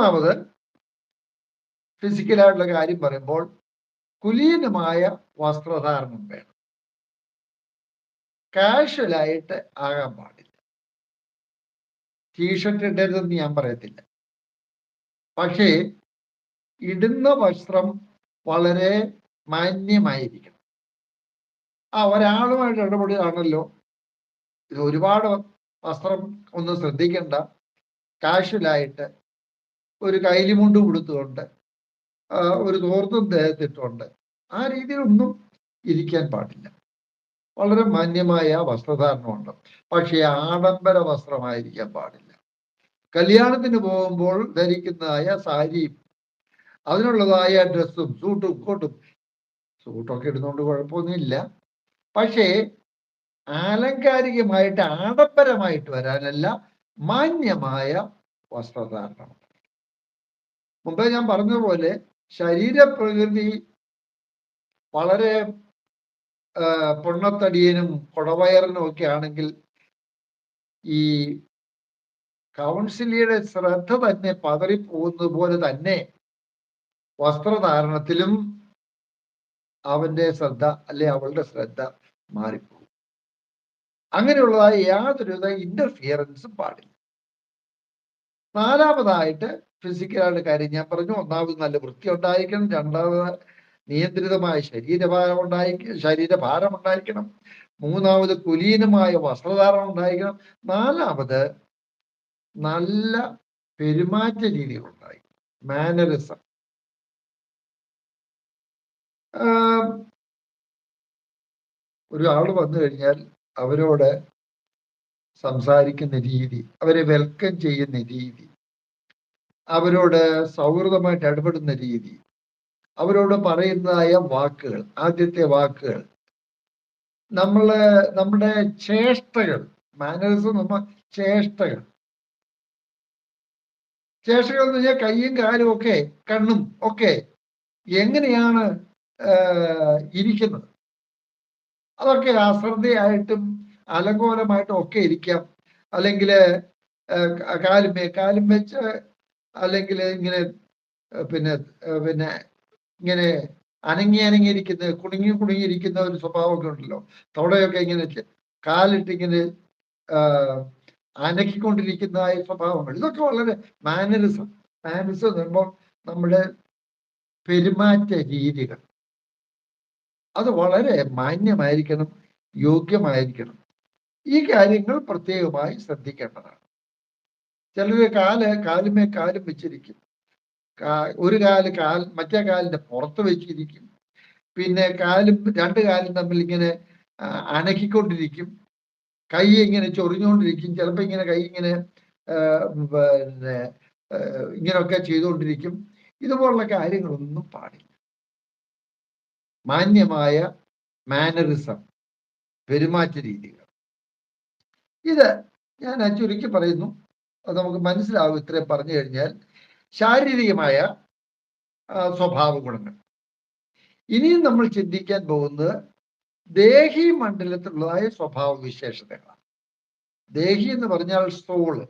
മൂന്നാമത് ഫിസിക്കലായിട്ടുള്ള കാര്യം പറയുമ്പോൾ കുലീനമായ വസ്ത്രധാരണം വേണം. കാഷ്വലായിട്ട് ആകാൻ പാടില്ല. ടീഷർട്ട് ഇടരുതെന്ന് ഞാൻ പറയത്തില്ല, പക്ഷേ ഇടുന്ന വസ്ത്രം വളരെ മാന്യമായിരിക്കണം. ഒരാളുമായിട്ട് ഇടപെടുകയാണല്ലോ, ഇത് ഒരുപാട് വസ്ത്രം ഒന്നും ശ്രദ്ധിക്കേണ്ട, കാഷ്വലായിട്ട് ഒരു കൈലിമുണ്ട് കൊടുത്തുകൊണ്ട് ഒരു തോർത്തും ദേഹത്തിട്ടുണ്ട് ആ രീതിയിലൊന്നും ഇരിക്കാൻ പാടില്ല. വളരെ മാന്യമായ വസ്ത്രധാരണമുണ്ട്, പക്ഷേ ആഡംബര വസ്ത്രമായിരിക്കാൻ പാടില്ല. കല്യാണത്തിന് പോകുമ്പോൾ ധരിക്കുന്നതായ സാരിയും അതിനുള്ളതായ ഡ്രസ്സും സൂട്ടും കോട്ടും, സൂട്ടൊക്കെ ഇടുന്നതുകൊണ്ട് കുഴപ്പമൊന്നുമില്ല, പക്ഷേ ആലങ്കാരികമായിട്ട് ആഡംബരമായിട്ട് വരാനല്ല, മാന്യമായ വസ്ത്രധാരണം. മുമ്പേ ഞാൻ പറഞ്ഞതുപോലെ ശരീരപ്രകൃതി വളരെ പൊണ്ണത്തടിയനും കൊടവയറിനും ഒക്കെ ആണെങ്കിൽ ഈ കൗൺസിലിയുടെ ശ്രദ്ധ തന്നെ പതറിപ്പോകുന്നത് പോലെ തന്നെ വസ്ത്രധാരണത്തിലും അവന്റെ ശ്രദ്ധ അല്ലെ അവളുടെ ശ്രദ്ധ മാറിപ്പോകും. അങ്ങനെയുള്ളതായ യാതൊരുവിധ ഇന്റർഫിയറൻസും പാടില്ല. നാലാമതായിട്ട് ഫിസിക്കലായിട്ട് കാര്യം ഞാൻ പറഞ്ഞു. ഒന്നാമത് നല്ല വൃത്തി ഉണ്ടായിരിക്കണം, രണ്ടാമത് നിയന്ത്രിതമായ ശരീരഭാരം ഉണ്ടായിരിക്കണം, മൂന്നാമത് കുലീനമായ വസ്ത്രധാരണം ഉണ്ടായിരിക്കണം, നാലാമത് നല്ല പെരുമാറ്റ രീതികൾ ഉണ്ടായിരിക്കണം, മാനറിസം. ഒരാൾ വന്നു കഴിഞ്ഞാൽ അവരോട് സംസാരിക്കുന്ന രീതി, അവരെ വെൽക്കം ചെയ്യുന്ന രീതി, അവരോട് സൗഹൃദമായിട്ട് ഇടപെടുന്ന രീതി, അവരോട് പറയുന്നതായ വാക്കുകൾ, ആദ്യത്തെ വാക്കുകൾ, നമ്മുടെ ചേഷ്ടകൾ, മാനറിസം ചേഷ്ടകൾ എന്ന് പറഞ്ഞാൽ കൈയും കാലും ഒക്കെ കണ്ണും ഒക്കെ എങ്ങനെയാണ് ഇരിക്കുന്നത്, അതൊക്കെ അശ്രദ്ധയായിട്ടും അലങ്കോലമായിട്ടും ഒക്കെ ഇരിക്കാം. അല്ലെങ്കിൽ കാലും വെച്ച്, അല്ലെങ്കിൽ ഇങ്ങനെ പിന്നെ ഇങ്ങനെ അനങ്ങിയിരിക്കുന്ന കുണുങ്ങിയിരിക്കുന്ന ഒരു സ്വഭാവമൊക്കെ ഉണ്ടല്ലോ. തോടയൊക്കെ ഇങ്ങനെ കാലിട്ടിങ്ങനെ അനക്കിക്കൊണ്ടിരിക്കുന്നതായ സ്വഭാവങ്ങൾ, ഇതൊക്കെ വളരെ മാനറിസം എന്ന് പറയുമ്പോൾ നമ്മുടെ പെരുമാറ്റ രീതികൾ അത് വളരെ മാന്യമായിരിക്കണം, യോഗ്യമായിരിക്കണം. ഈ കാര്യങ്ങൾ പ്രത്യേകമായി ശ്രദ്ധിക്കേണ്ടതാണ്. ചിലര് കാലുമേ കാലും വെച്ചിരിക്കും, ഒരു മറ്റേ കാലിന്റെ പുറത്ത് വെച്ചിരിക്കും, പിന്നെ രണ്ട് കാലും തമ്മിൽ ഇങ്ങനെ അനക്കിക്കൊണ്ടിരിക്കും, കൈ ഇങ്ങനെ ചൊറിഞ്ഞുകൊണ്ടിരിക്കും, ചിലപ്പോൾ ഇങ്ങനെ കൈ ഇങ്ങനെ പിന്നെ ഇങ്ങനെയൊക്കെ ചെയ്തുകൊണ്ടിരിക്കും. ഇതുപോലുള്ള കാര്യങ്ങളൊന്നും പാടില്ല. മാന്യമായ മാനറിസം, പെരുമാറ്റ രീതികൾ, ഇത് ഞാൻ ചുരുക്കി പറയുന്നു, അത് നമുക്ക് മനസ്സിലാവും. ഇത്രയും പറഞ്ഞു കഴിഞ്ഞാൽ ശാരീരികമായ സ്വഭാവ ഗുണങ്ങൾ. ഇനിയും നമ്മൾ ചിന്തിക്കാൻ പോകുന്നത് ദേഹി മണ്ഡലത്തിലുള്ളതായ സ്വഭാവ വിശേഷതകളാണ്. ദേഹി എന്ന് പറഞ്ഞാൽ സോള്,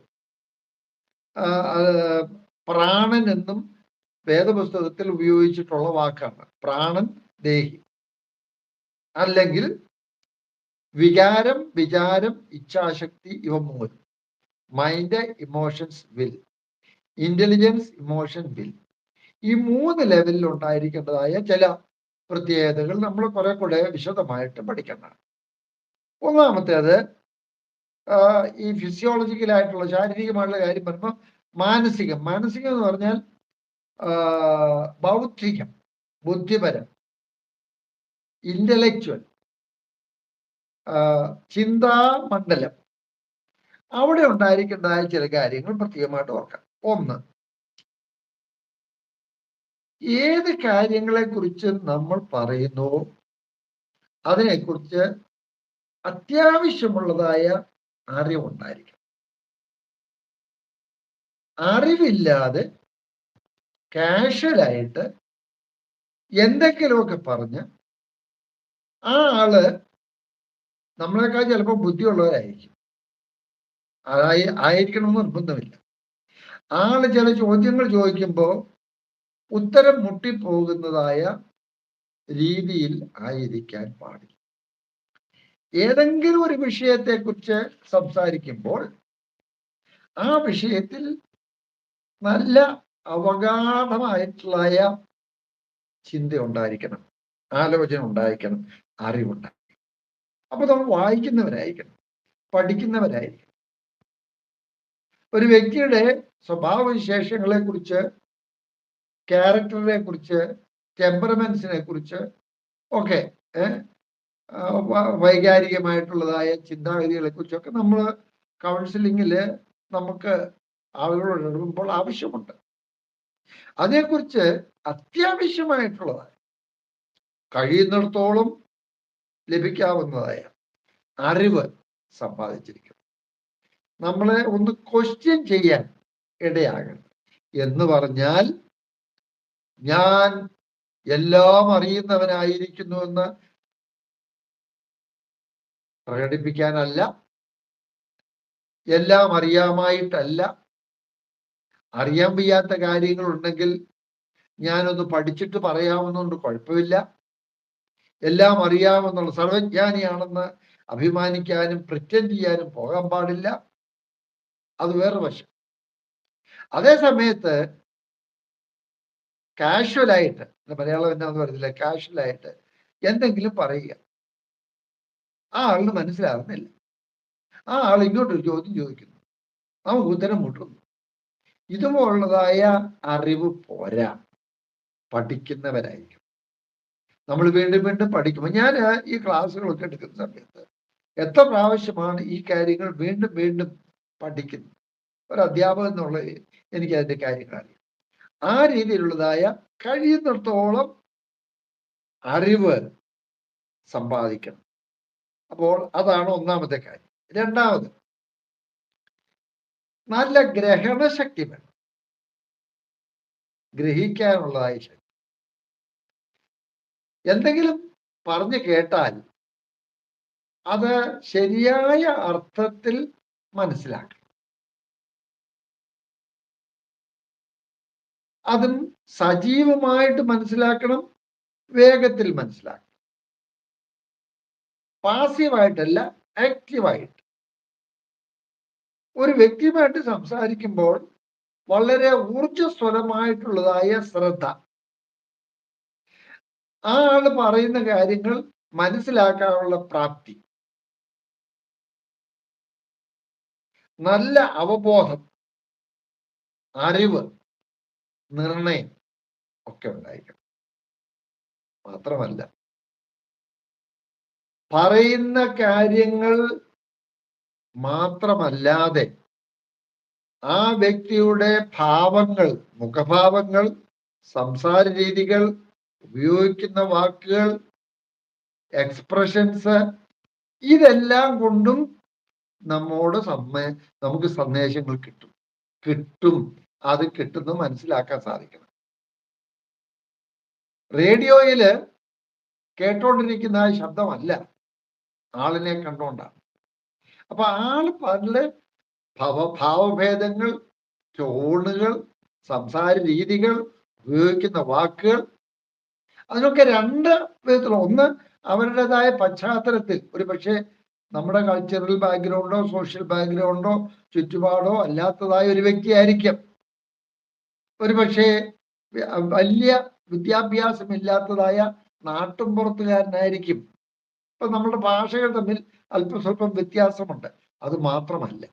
പ്രാണൻ എന്നും വേദപുസ്തകത്തിൽ ഉപയോഗിച്ചിട്ടുള്ള വാക്കാണ്. പ്രാണൻ, ദേഹി. അല്ലെങ്കിൽ വികാരം, വിചാരം, ഇച്ഛാശക്തി, ഇവ മൂന്ന്. Mind, emotions, will. Intelligence, emotion, will. ഈ മൂന്ന് ലെവലിൽ ഉണ്ടായിരിക്കേണ്ടതായ ചില പ്രത്യേകതകൾ നമ്മൾ കുറെ കൂടെ വിശദമായിട്ട് പഠിക്കേണ്ടതാണ്. ഒന്നാമത്തേത് ഈ ഫിസിയോളജിക്കലായിട്ടുള്ള ശാരീരികമായിട്ടുള്ള കാര്യം പറയുമ്പോൾ മാനസികം എന്ന് പറഞ്ഞാൽ ബൗദ്ധികം, ബുദ്ധിപരം, ഇന്റലക്ച്വൽ, ചിന്താമണ്ഡലം. അവിടെ ഉണ്ടായിരിക്കേണ്ടതായ ചില കാര്യങ്ങൾ പ്രത്യേകമായിട്ട് ഓർക്കാം. ഒന്ന്, ഏത് കാര്യങ്ങളെ കുറിച്ച് നമ്മൾ പറയുന്നു അതിനെക്കുറിച്ച് അത്യാവശ്യമുള്ളതായ അറിവുണ്ടായിരിക്കണം. അറിവില്ലാതെ കാഷ്വലായിട്ട് എന്തെങ്കിലുമൊക്കെ പറഞ്ഞ് ആ ആള് നമ്മളെക്കാൾ ചിലപ്പോൾ ബുദ്ധിയുള്ളവരായിരിക്കും, ആയിരിക്കണമെന്ന് നിർബന്ധമില്ല. ആള് ചില ചോദ്യങ്ങൾ ചോദിക്കുമ്പോൾ ഉത്തരം മുട്ടിപ്പോകുന്നതായ രീതിയിൽ ആയിരിക്കാൻ പാടില്ല. ഏതെങ്കിലും ഒരു വിഷയത്തെക്കുറിച്ച് സംസാരിക്കുമ്പോൾ ആ വിഷയത്തിൽ നല്ല അവഗാഢമായിട്ടുള്ള ചിന്ത ഉണ്ടായിരിക്കണം, ആലോചന ഉണ്ടായിരിക്കണം, അറിവുണ്ടായിരിക്കണം. അപ്പൊ നമ്മൾ വായിക്കുന്നവരായിരിക്കണം, പഠിക്കുന്നവരായിരിക്കണം. ഒരു വ്യക്തിയുടെ സ്വഭാവവിശേഷങ്ങളെ കുറിച്ച്, ക്യാരക്ടറിനെ കുറിച്ച്, ടെമ്പറമെന്റ്സിനെ കുറിച്ച് ഒക്കെ വൈകാരികമായിട്ടുള്ളതായ ചിന്താഗതികളെ കുറിച്ചൊക്കെ നമ്മൾ കൗൺസിലിങ്ങിൽ നമുക്ക് ആളുകളോട് ഇടപെടുമ്പോൾ ആവശ്യമുണ്ട്. അതേക്കുറിച്ച് അത്യാവശ്യമായിട്ടുള്ളതായ കഴിയുന്നിടത്തോളം ലഭിക്കാവുന്നതായ അറിവ് സമ്പാദിച്ചിരിക്കും. നമ്മളെ ഒന്ന് ക്വസ്റ്റ്യൻ ചെയ്യാൻ ഇടയാകണം. എന്ന് പറഞ്ഞാൽ ഞാൻ എല്ലാം അറിയുന്നവനായിരിക്കുന്നുവെന്ന് പ്രകടിപ്പിക്കാനല്ല, എല്ലാം അറിയാമായിട്ടല്ല. അറിയാൻ വയ്യാത്ത കാര്യങ്ങൾ ഉണ്ടെങ്കിൽ ഞാനൊന്ന് പഠിച്ചിട്ട് പറയാമെന്നുകൊണ്ട് കുഴപ്പമില്ല. എല്ലാം അറിയാമെന്നുള്ള സർവജ്ഞാനിയാണെന്ന് അഭിമാനിക്കാനും പ്രിറ്റൻഡ് ചെയ്യാനും പോകാൻ പാടില്ല. അത് വേറെ വശം. അതേ സമയത്ത് കാഷ്വലായിട്ട്, മലയാളം എന്നാന്ന് പറഞ്ഞില്ല, കാഷ്വലായിട്ട് എന്തെങ്കിലും പറയുക, ആ ആളിന് മനസ്സിലാകുന്നില്ല. ആ ആൾ ഇങ്ങോട്ടൊരു ചോദ്യം ചോദിക്കുന്നു, നമുക്ക് ഉത്തരം മുട്ടുന്നു. ഇതുപോലുള്ളതായ അറിവ് പോരാ, പഠിക്കുന്നവരായിരിക്കും. നമ്മൾ വീണ്ടും വീണ്ടും പഠിക്കുമ്പോൾ, ഞാൻ ഈ ക്ലാസ്സുകളൊക്കെ എടുക്കുന്ന സമയത്ത് എത്ര പ്രാവശ്യമാണ് ഈ കാര്യങ്ങൾ വീണ്ടും വീണ്ടും പഠിക്കുന്നത്. ഒരു അധ്യാപകൻ എന്നുള്ള എനിക്ക് അതിൻ്റെ കാര്യങ്ങൾ അറിയാം. ആ രീതിയിലുള്ളതായ കഴിയുന്നിടത്തോളം അറിവ് സമ്പാദിക്കണം. അപ്പോൾ അതാണ് ഒന്നാമത്തെ കാര്യം. രണ്ടാമത്, നല്ല ഗ്രഹണശക്തി വേണം, ഗ്രഹിക്കാനുള്ളതായ ശക്തി. എന്തെങ്കിലും പറഞ്ഞു കേട്ടാൽ അത് ശരിയായ അർത്ഥത്തിൽ മനസ്സിലാക്കണം. അതും സജീവമായിട്ട് മനസ്സിലാക്കണം, വേഗത്തിൽ മനസ്സിലാക്കണം. പാസീവായിട്ടല്ല, ആക്റ്റീവായിട്ട്. ഒരു വ്യക്തിയുമായിട്ട് സംസാരിക്കുമ്പോൾ വളരെ ഊർജ്ജസ്വലമായിട്ടുള്ളതായ ശ്രദ്ധ, ആ ആള് പറയുന്ന കാര്യങ്ങൾ മനസ്സിലാക്കാനുള്ള പ്രാപ്തി, നല്ല അവബോധം, അറിവ്, നിർണയം ഒക്കെ ഉണ്ടായിരിക്കണം. മാത്രമല്ല, പറയുന്ന കാര്യങ്ങൾ മാത്രമല്ലാതെ ആ വ്യക്തിയുടെ ഭാവങ്ങൾ, മുഖഭാവങ്ങൾ, സംസാര രീതികൾ, ഉപയോഗിക്കുന്ന വാക്കുകൾ, എക്സ്പ്രഷൻസ്, ഇതെല്ലാം കൊണ്ടും നമുക്ക് സന്ദേശങ്ങൾ കിട്ടും. അത് കിട്ടുന്നത് മനസ്സിലാക്കാൻ സാധിക്കണം. റേഡിയോയില് കേട്ടോണ്ടിരിക്കുന്ന ആ ശബ്ദമല്ല, ആളിനെ കണ്ടോണ്ടാണ്. അപ്പൊ ആള് പല ഭാവഭേദങ്ങൾ, ടോണുകൾ, സംസാര രീതികൾ, ഉപയോഗിക്കുന്ന വാക്കുകൾ, അതിനൊക്കെ രണ്ട് വിധത്തിലുള്ള, ഒന്ന് അവരുടേതായ പശ്ചാത്തലത്തിൽ, ഒരു പക്ഷേ നമ്മുടെ കൾച്ചറൽ ബാക്ക്ഗ്രൗണ്ടോ സോഷ്യൽ ബാക്ക്ഗ്രൗണ്ടോ ചുറ്റുപാടോ അല്ലാത്തതായ ഒരു വ്യക്തിയായിരിക്കും. ഒരു പക്ഷേ വലിയ വിദ്യാഭ്യാസമില്ലാത്തതായ നാട്ടുംപുറത്തുകാരനായിരിക്കും. ഇപ്പൊ നമ്മുടെ ഭാഷകൾ തമ്മിൽ അല്പസ്വല്പം വ്യത്യാസമുണ്ട്. അത് മാത്രമല്ല,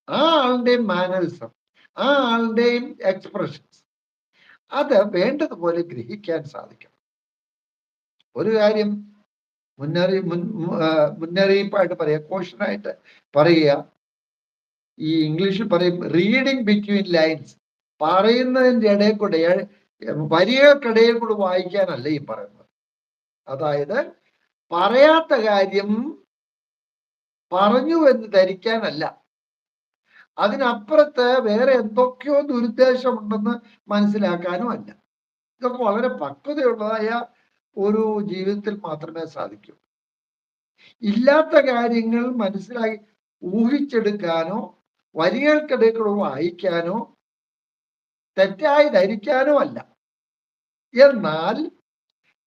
ആ ആളുടെയും മാനറിസം, ആ ആളുടെയും എക്സ്പ്രഷൻസ്, അത് വേണ്ടതുപോലെ ഗ്രഹിക്കാൻ സാധിക്കണം. ഒരു കാര്യം മുന്നറിയിപ്പായിട്ട് പറയുക, കോഷനായിട്ട് പറയുക, ഈ ഇംഗ്ലീഷിൽ പറയും റീഡിങ് ബിറ്റ്വീൻ ലൈൻസ്. പറയുന്നതിൻ്റെ ഇടയിൽ കൂടെ, വരികൾക്കിടയിൽ കൂടെ വായിക്കാനല്ല ഈ പറയുന്നത്. അതായത് പറയാത്ത കാര്യം പറഞ്ഞു എന്ന് ധരിക്കാനല്ല, അതിനപ്പുറത്ത് വേറെ എന്തൊക്കെയോ ദുരുദ്ദേശമുണ്ടെന്ന് മനസ്സിലാക്കാനും അല്ല. ഇതൊക്കെ വളരെ പക്വതയുള്ളതായ ഒരു ജീവിതത്തിൽ മാത്രമേ സാധിക്കൂ. ഇല്ലാത്ത കാര്യങ്ങൾ മനസ്സിലാക്കി ഊഹിച്ചെടുക്കാനോ വരികൾക്കിടയിൽ വായിക്കാനോ തെറ്റായി ധരിക്കാനോ അല്ല. എന്നാൽ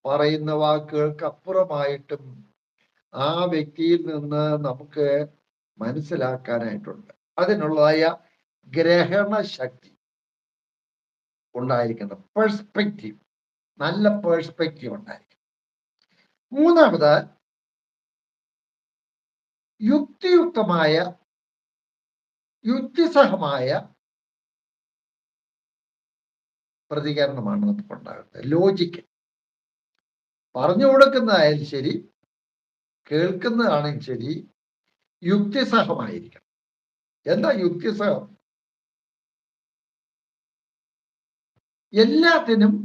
പറയുന്ന വാക്കുകൾക്ക് അപ്പുറമായിട്ടും ആ വ്യക്തിയിൽ നിന്ന് നമുക്ക് മനസ്സിലാക്കാനായിട്ടുണ്ട്. അതിനുള്ളതായ ഗ്രഹണ ശക്തി ഉണ്ടായിരിക്കണം. പെർസ്പെക്റ്റീവ്, നല്ല പെർസ്പെക്റ്റീവ് ഉണ്ടായിരിക്കണം. മൂന്നാമത് യുക്തിയുക്തമായ യുക്തിസഹമായ പ്രതികരണമാണ് നമുക്ക് ഉണ്ടാകുന്നത്. ലോജിക്ക് പറഞ്ഞു കൊടുക്കുന്നതായാലും ശരി, കേൾക്കുന്നതാണെങ്കിൽ ശരി, യുക്തിസഹമായിരിക്കണം. എന്താ യുക്തിസഹം? എല്ലാത്തിനും,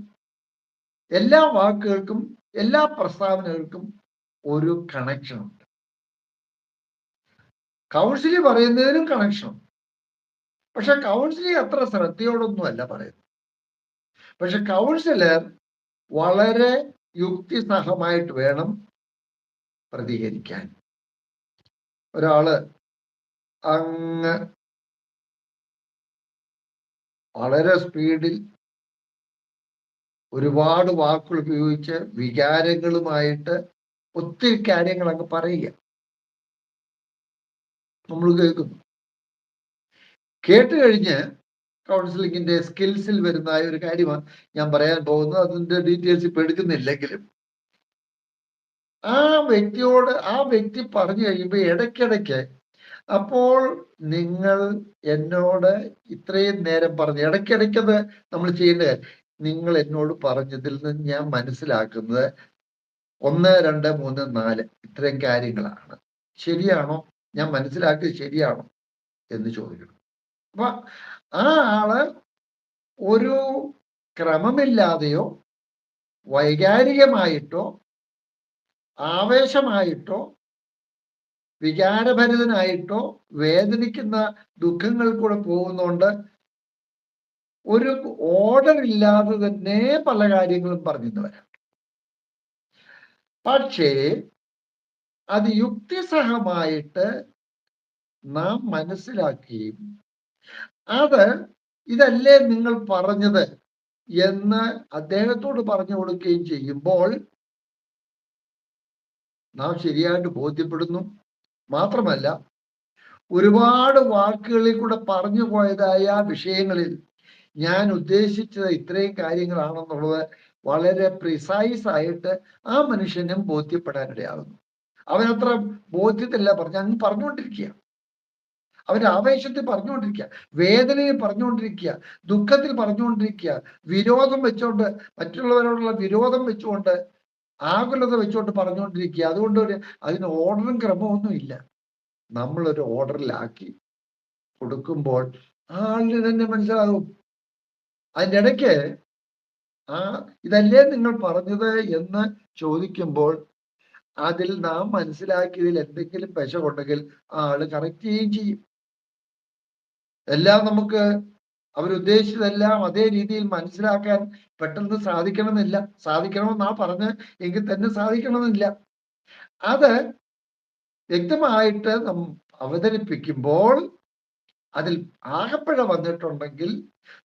എല്ലാ വാക്കുകൾക്കും, എല്ലാ പ്രസ്താവനകൾക്കും ഒരു കണക്ഷൻ ഉണ്ട്. കൗൺസിലി പറയുന്നതിനും കണക്ഷൻ ഉണ്ട്. പക്ഷെ കൗൺസിലി അത്ര ശ്രദ്ധയോടൊന്നുമല്ല പറയുന്നത്. പക്ഷെ കൗൺസിലർ വളരെ യുക്തിസഹമായിട്ട് വേണം പ്രതികരിക്കാൻ. ഒരാള് അങ്ങ് വളരെ സ്പീഡിൽ ഒരുപാട് വാക്കുകൾ ഉപയോഗിച്ച് വികാരങ്ങളുമായിട്ട് ഒത്തിരി കാര്യങ്ങൾ അങ്ങ് പറയുക, നമ്മൾ കേൾക്കുന്നു. കേട്ട് കഴിഞ്ഞ് കൗൺസിലിങ്ങിന്റെ സ്കിൽസിൽ വരുന്ന ഒരു കാര്യമാണ് ഞാൻ പറയാൻ പോകുന്നത്. അതിന്റെ ഡീറ്റെയിൽസ് ഇപ്പൊ എടുക്കുന്നില്ലെങ്കിലും, ആ വ്യക്തിയോട് ആ വ്യക്തി പറഞ്ഞു കഴിയുമ്പോൾ ഇടയ്ക്കിടയ്ക്ക്, അപ്പോൾ നിങ്ങൾ എന്നോട് ഇത്രയും നേരം പറഞ്ഞു, ഇടയ്ക്കിടയ്ക്കത് നമ്മൾ ചെയ്യേണ്ടത്, നിങ്ങൾ എന്നോട് പറഞ്ഞതിൽ നിന്ന് ഞാൻ മനസ്സിലാക്കുന്നത് 1, 2, 3, 4 ഇത്രയും കാര്യങ്ങളാണ്. ശരിയാണോ? ഞാൻ മനസ്സിലാക്കിയത് ശരിയാണോ എന്ന് ചോദിക്കണം. അപ്പൊ ആ ആള് ഒരു ക്രമമില്ലാതെയോ വൈകാരികമായിട്ടോ ആവേശമായിട്ടോ വികാരഭരിതനായിട്ടോ വേദനിക്കുന്ന ദുഃഖങ്ങൾ കൂടെ പോകുന്നോണ്ട് ഒരു ഓർഡർ ഇല്ലാതെ തന്നെ പല കാര്യങ്ങളും പറഞ്ഞു വരാം. പക്ഷേ അത് യുക്തിസഹമായിട്ട് നാം മനസ്സിലാക്കുകയും അത് ഇതല്ലേ നിങ്ങൾ പറഞ്ഞത് എന്ന് അദ്ദേഹത്തോട് പറഞ്ഞു കൊടുക്കുകയും ചെയ്യുമ്പോൾ നാം ശരിയായിട്ട് ബോധ്യപ്പെടുന്നു. മാത്രമല്ല, ഒരുപാട് വാക്കുകളിൽ കൂടെ പറഞ്ഞു പോയതായ വിഷയങ്ങളിൽ ഞാൻ ഉദ്ദേശിച്ചത് ഇത്രയും കാര്യങ്ങളാണെന്നുള്ളത് വളരെ പ്രിസൈസ് ആയിട്ട് ആ മനുഷ്യനും ബോധ്യപ്പെടാനിടയാകുന്നു. അവനത്ര ബോധ്യത്തില്ല അങ്ങ് പറഞ്ഞുകൊണ്ടിരിക്കുക, അവന്റെ ആവേശത്തിൽ പറഞ്ഞുകൊണ്ടിരിക്കുക, വേദനയിൽ പറഞ്ഞുകൊണ്ടിരിക്കുക, ദുഃഖത്തിൽ പറഞ്ഞുകൊണ്ടിരിക്കുക, വിരോധം വെച്ചുകൊണ്ട്, മറ്റുള്ളവരോടുള്ള വിരോധം വെച്ചുകൊണ്ട്, ആകുലത വെച്ചുകൊണ്ട് പറഞ്ഞുകൊണ്ടിരിക്കുക. അതുകൊണ്ട് അതിന് ഓർഡറും ക്രമമൊന്നും ഇല്ല. നമ്മളൊരു ഓർഡറിലാക്കി കൊടുക്കുമ്പോൾ ആളിന് തന്നെ മനസ്സിലാകും. അതിൻ്റെ ഇടയ്ക്ക് ഇതല്ലേ നിങ്ങൾ പറഞ്ഞത് എന്ന് ചോദിക്കുമ്പോൾ അതിൽ നാം മനസ്സിലാക്കിയതിൽ എന്തെങ്കിലും പെശകുണ്ടെങ്കിൽ ആള് കറക്റ്റ് ചെയ്യുകയും ചെയ്യും. എല്ലാം നമുക്ക് അവരുദ്ദേശിച്ചതെല്ലാം അതേ രീതിയിൽ മനസ്സിലാക്കാൻ പെട്ടെന്ന് സാധിക്കണമെന്നാ പറഞ്ഞ് എങ്കിൽ തന്നെ സാധിക്കണമെന്നില്ല. അത് വ്യക്തമായിട്ട് അവതരിപ്പിക്കുമ്പോൾ അതിൽ ആകപ്പിഴ വന്നിട്ടുണ്ടെങ്കിൽ,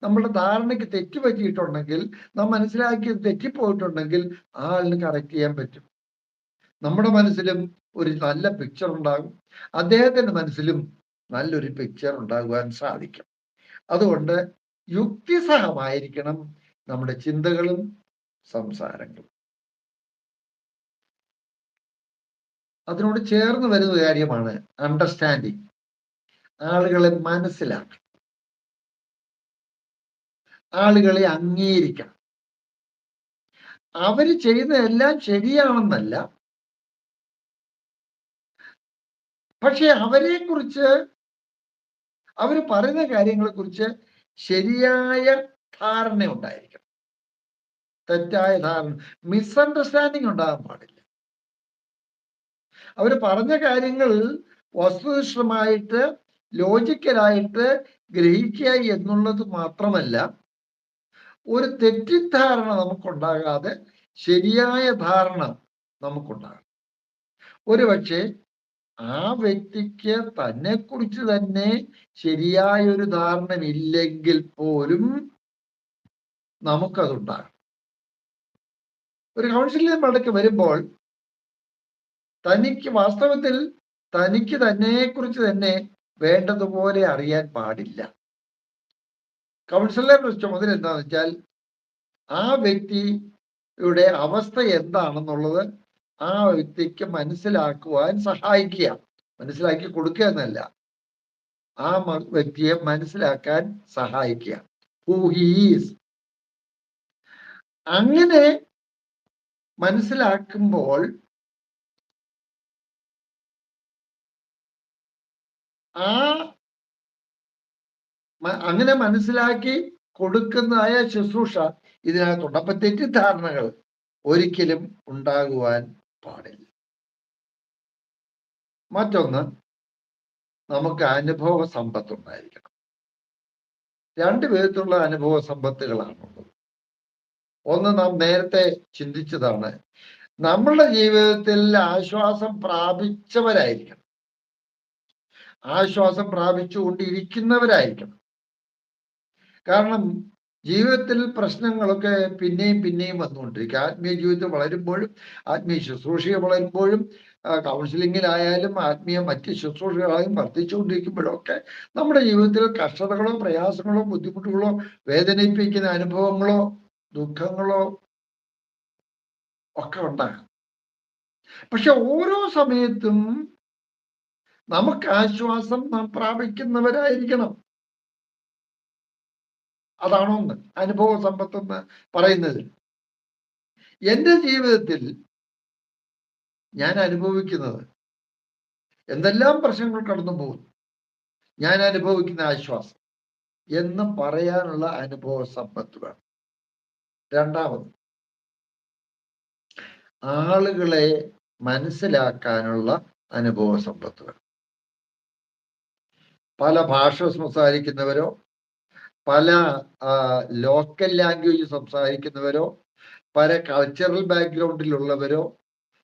നമ്മുടെ ധാരണയ്ക്ക് തെറ്റുപറ്റിയിട്ടുണ്ടെങ്കിൽ, നാം മനസ്സിലാക്കിയത് തെറ്റിപ്പോയിട്ടുണ്ടെങ്കിൽ ആ ആളിന് കറക്റ്റ് ചെയ്യാൻ പറ്റും. നമ്മുടെ മനസ്സിലും ഒരു നല്ല പിക്ചർ ഉണ്ടാകും, അദ്ദേഹത്തിന്റെ മനസ്സിലും നല്ലൊരു പിക്ചർ ഉണ്ടാകുവാൻ സാധിക്കും. അതുകൊണ്ട് യുക്തിസഹമായിരിക്കണം നമ്മുടെ ചിന്തകളും സംസാരങ്ങളും. അതിനോട് ചേർന്ന് വരുന്ന കാര്യമാണ് അണ്ടർസ്റ്റാൻഡിങ്. ആളുകളെ മനസ്സിലാക്കണം, ആളുകളെ അംഗീകരിക്കണം. അവര് ചെയ്യുന്നതെല്ലാം ശരിയാണെന്നല്ല, പക്ഷെ അവരെ കുറിച്ച്, അവർ പറയുന്ന കാര്യങ്ങളെ കുറിച്ച് ശരിയായ ധാരണ ഉണ്ടായിരിക്കണം. തെറ്റായ ധാരണ, മിസ്അണ്ടർസ്റ്റാൻഡിങ് ഉണ്ടാകാൻ പാടില്ല. അവർ പറഞ്ഞ കാര്യങ്ങൾ വസ്തുനിഷ്ഠമായിട്ട് ലോജിക്കലായിട്ട് ഗ്രഹിക്കുക എന്നുള്ളത് മാത്രമല്ല, ഒരു തെറ്റിദ്ധാരണ നമുക്കുണ്ടാകാതെ ശരിയായ ധാരണ നമുക്കുണ്ടാകും. ഒരുപക്ഷെ ആ വ്യക്തിക്ക് തന്നെക്കുറിച്ച് തന്നെ ശരിയായൊരു ധാരണ ഇല്ലെങ്കിൽ പോലും നമുക്കതുണ്ടാകും. ഒരു കൗൺസിലിംഗ് മടക്ക് വരുമ്പോൾ തനിക്ക് വാസ്തവത്തിൽ തനിക്ക് തന്നെക്കുറിച്ച് തന്നെ വേണ്ടതുപോലെ അറിയാൻ പാടില്ല. കൗൺസിലറുടെ ചുമതല എന്താണെന്ന് വെച്ചാൽ ആ വ്യക്തിയുടെ അവസ്ഥ എന്താണെന്നുള്ളത് ആ വ്യക്തിക്ക് മനസ്സിലാക്കുവാൻ സഹായിക്കുക. മനസ്സിലാക്കി കൊടുക്കുക എന്നല്ല, ആ വ്യക്തിയെ മനസ്സിലാക്കാൻ സഹായിക്കുക. Who he is. അങ്ങനെ മനസ്സിലാക്കുമ്പോൾ അങ്ങനെ മനസ്സിലാക്കി കൊടുക്കുന്നതായ ശുശ്രൂഷ ഇതിനകത്തുണ്ട്. അപ്പൊ തെറ്റിദ്ധാരണകൾ ഒരിക്കലും ഉണ്ടാകുവാൻ പാടില്ല. മറ്റൊന്ന്, നമുക്ക് അനുഭവ സമ്പത്ത് ഉണ്ടായിരിക്കണം. രണ്ട് വിധത്തിലുള്ള അനുഭവ സമ്പത്തുകളാണുള്ളത്. ഒന്ന് നാം നേരത്തെ ചിന്തിച്ചതാണ്, നമ്മളുടെ ജീവിതത്തിൽ ആശ്വാസം പ്രാപിച്ചവരായിരിക്കണം, ആശ്വാസം പ്രാപിച്ചുകൊണ്ടിരിക്കുന്നവരായിരിക്കണം. കാരണം ജീവിതത്തിൽ പ്രശ്നങ്ങളൊക്കെ പിന്നെയും പിന്നെയും വന്നുകൊണ്ടിരിക്കുക. ആത്മീയ ജീവിതത്തിൽ വളരുമ്പോഴും ആത്മീയ ശുശ്രൂഷകൾ വളരുമ്പോഴും കൗൺസിലിങ്ങിലായാലും ആത്മീയ മറ്റ് ശുശ്രൂഷകളായും വർദ്ധിച്ചുകൊണ്ടിരിക്കുമ്പോഴൊക്കെ നമ്മുടെ ജീവിതത്തിൽ കഷ്ടതകളോ പ്രയാസങ്ങളോ ബുദ്ധിമുട്ടുകളോ വേദനിപ്പിക്കുന്ന അനുഭവങ്ങളോ ദുഃഖങ്ങളോ ഒക്കെ ഉണ്ടാകും. പക്ഷെ ഓരോ സമയത്തും നമുക്ക് ആശ്വാസം നാം പ്രാപിക്കുന്നവരായിരിക്കണം. അതാണോ ഒന്ന് അനുഭവ സമ്പത്തെന്ന് പറയുന്നത്. എൻ്റെ ജീവിതത്തിൽ ഞാൻ അനുഭവിക്കുന്നത് എന്തെല്ലാം പ്രശ്നങ്ങൾ കടന്നു പോകുന്നു, ഞാൻ അനുഭവിക്കുന്ന ആശ്വാസം എന്ന് പറയാനുള്ള അനുഭവ സമ്പത്ത് വേണം. രണ്ടാമത്, ആളുകളെ മനസ്സിലാക്കാനുള്ള അനുഭവ സമ്പത്ത് വേണം. പല ഭാഷ സംസാരിക്കുന്നവരോ പല ലോക്കൽ ലാംഗ്വേജ് സംസാരിക്കുന്നവരോ പല കൾച്ചറൽ ബാക്ക്ഗ്രൗണ്ടിലുള്ളവരോ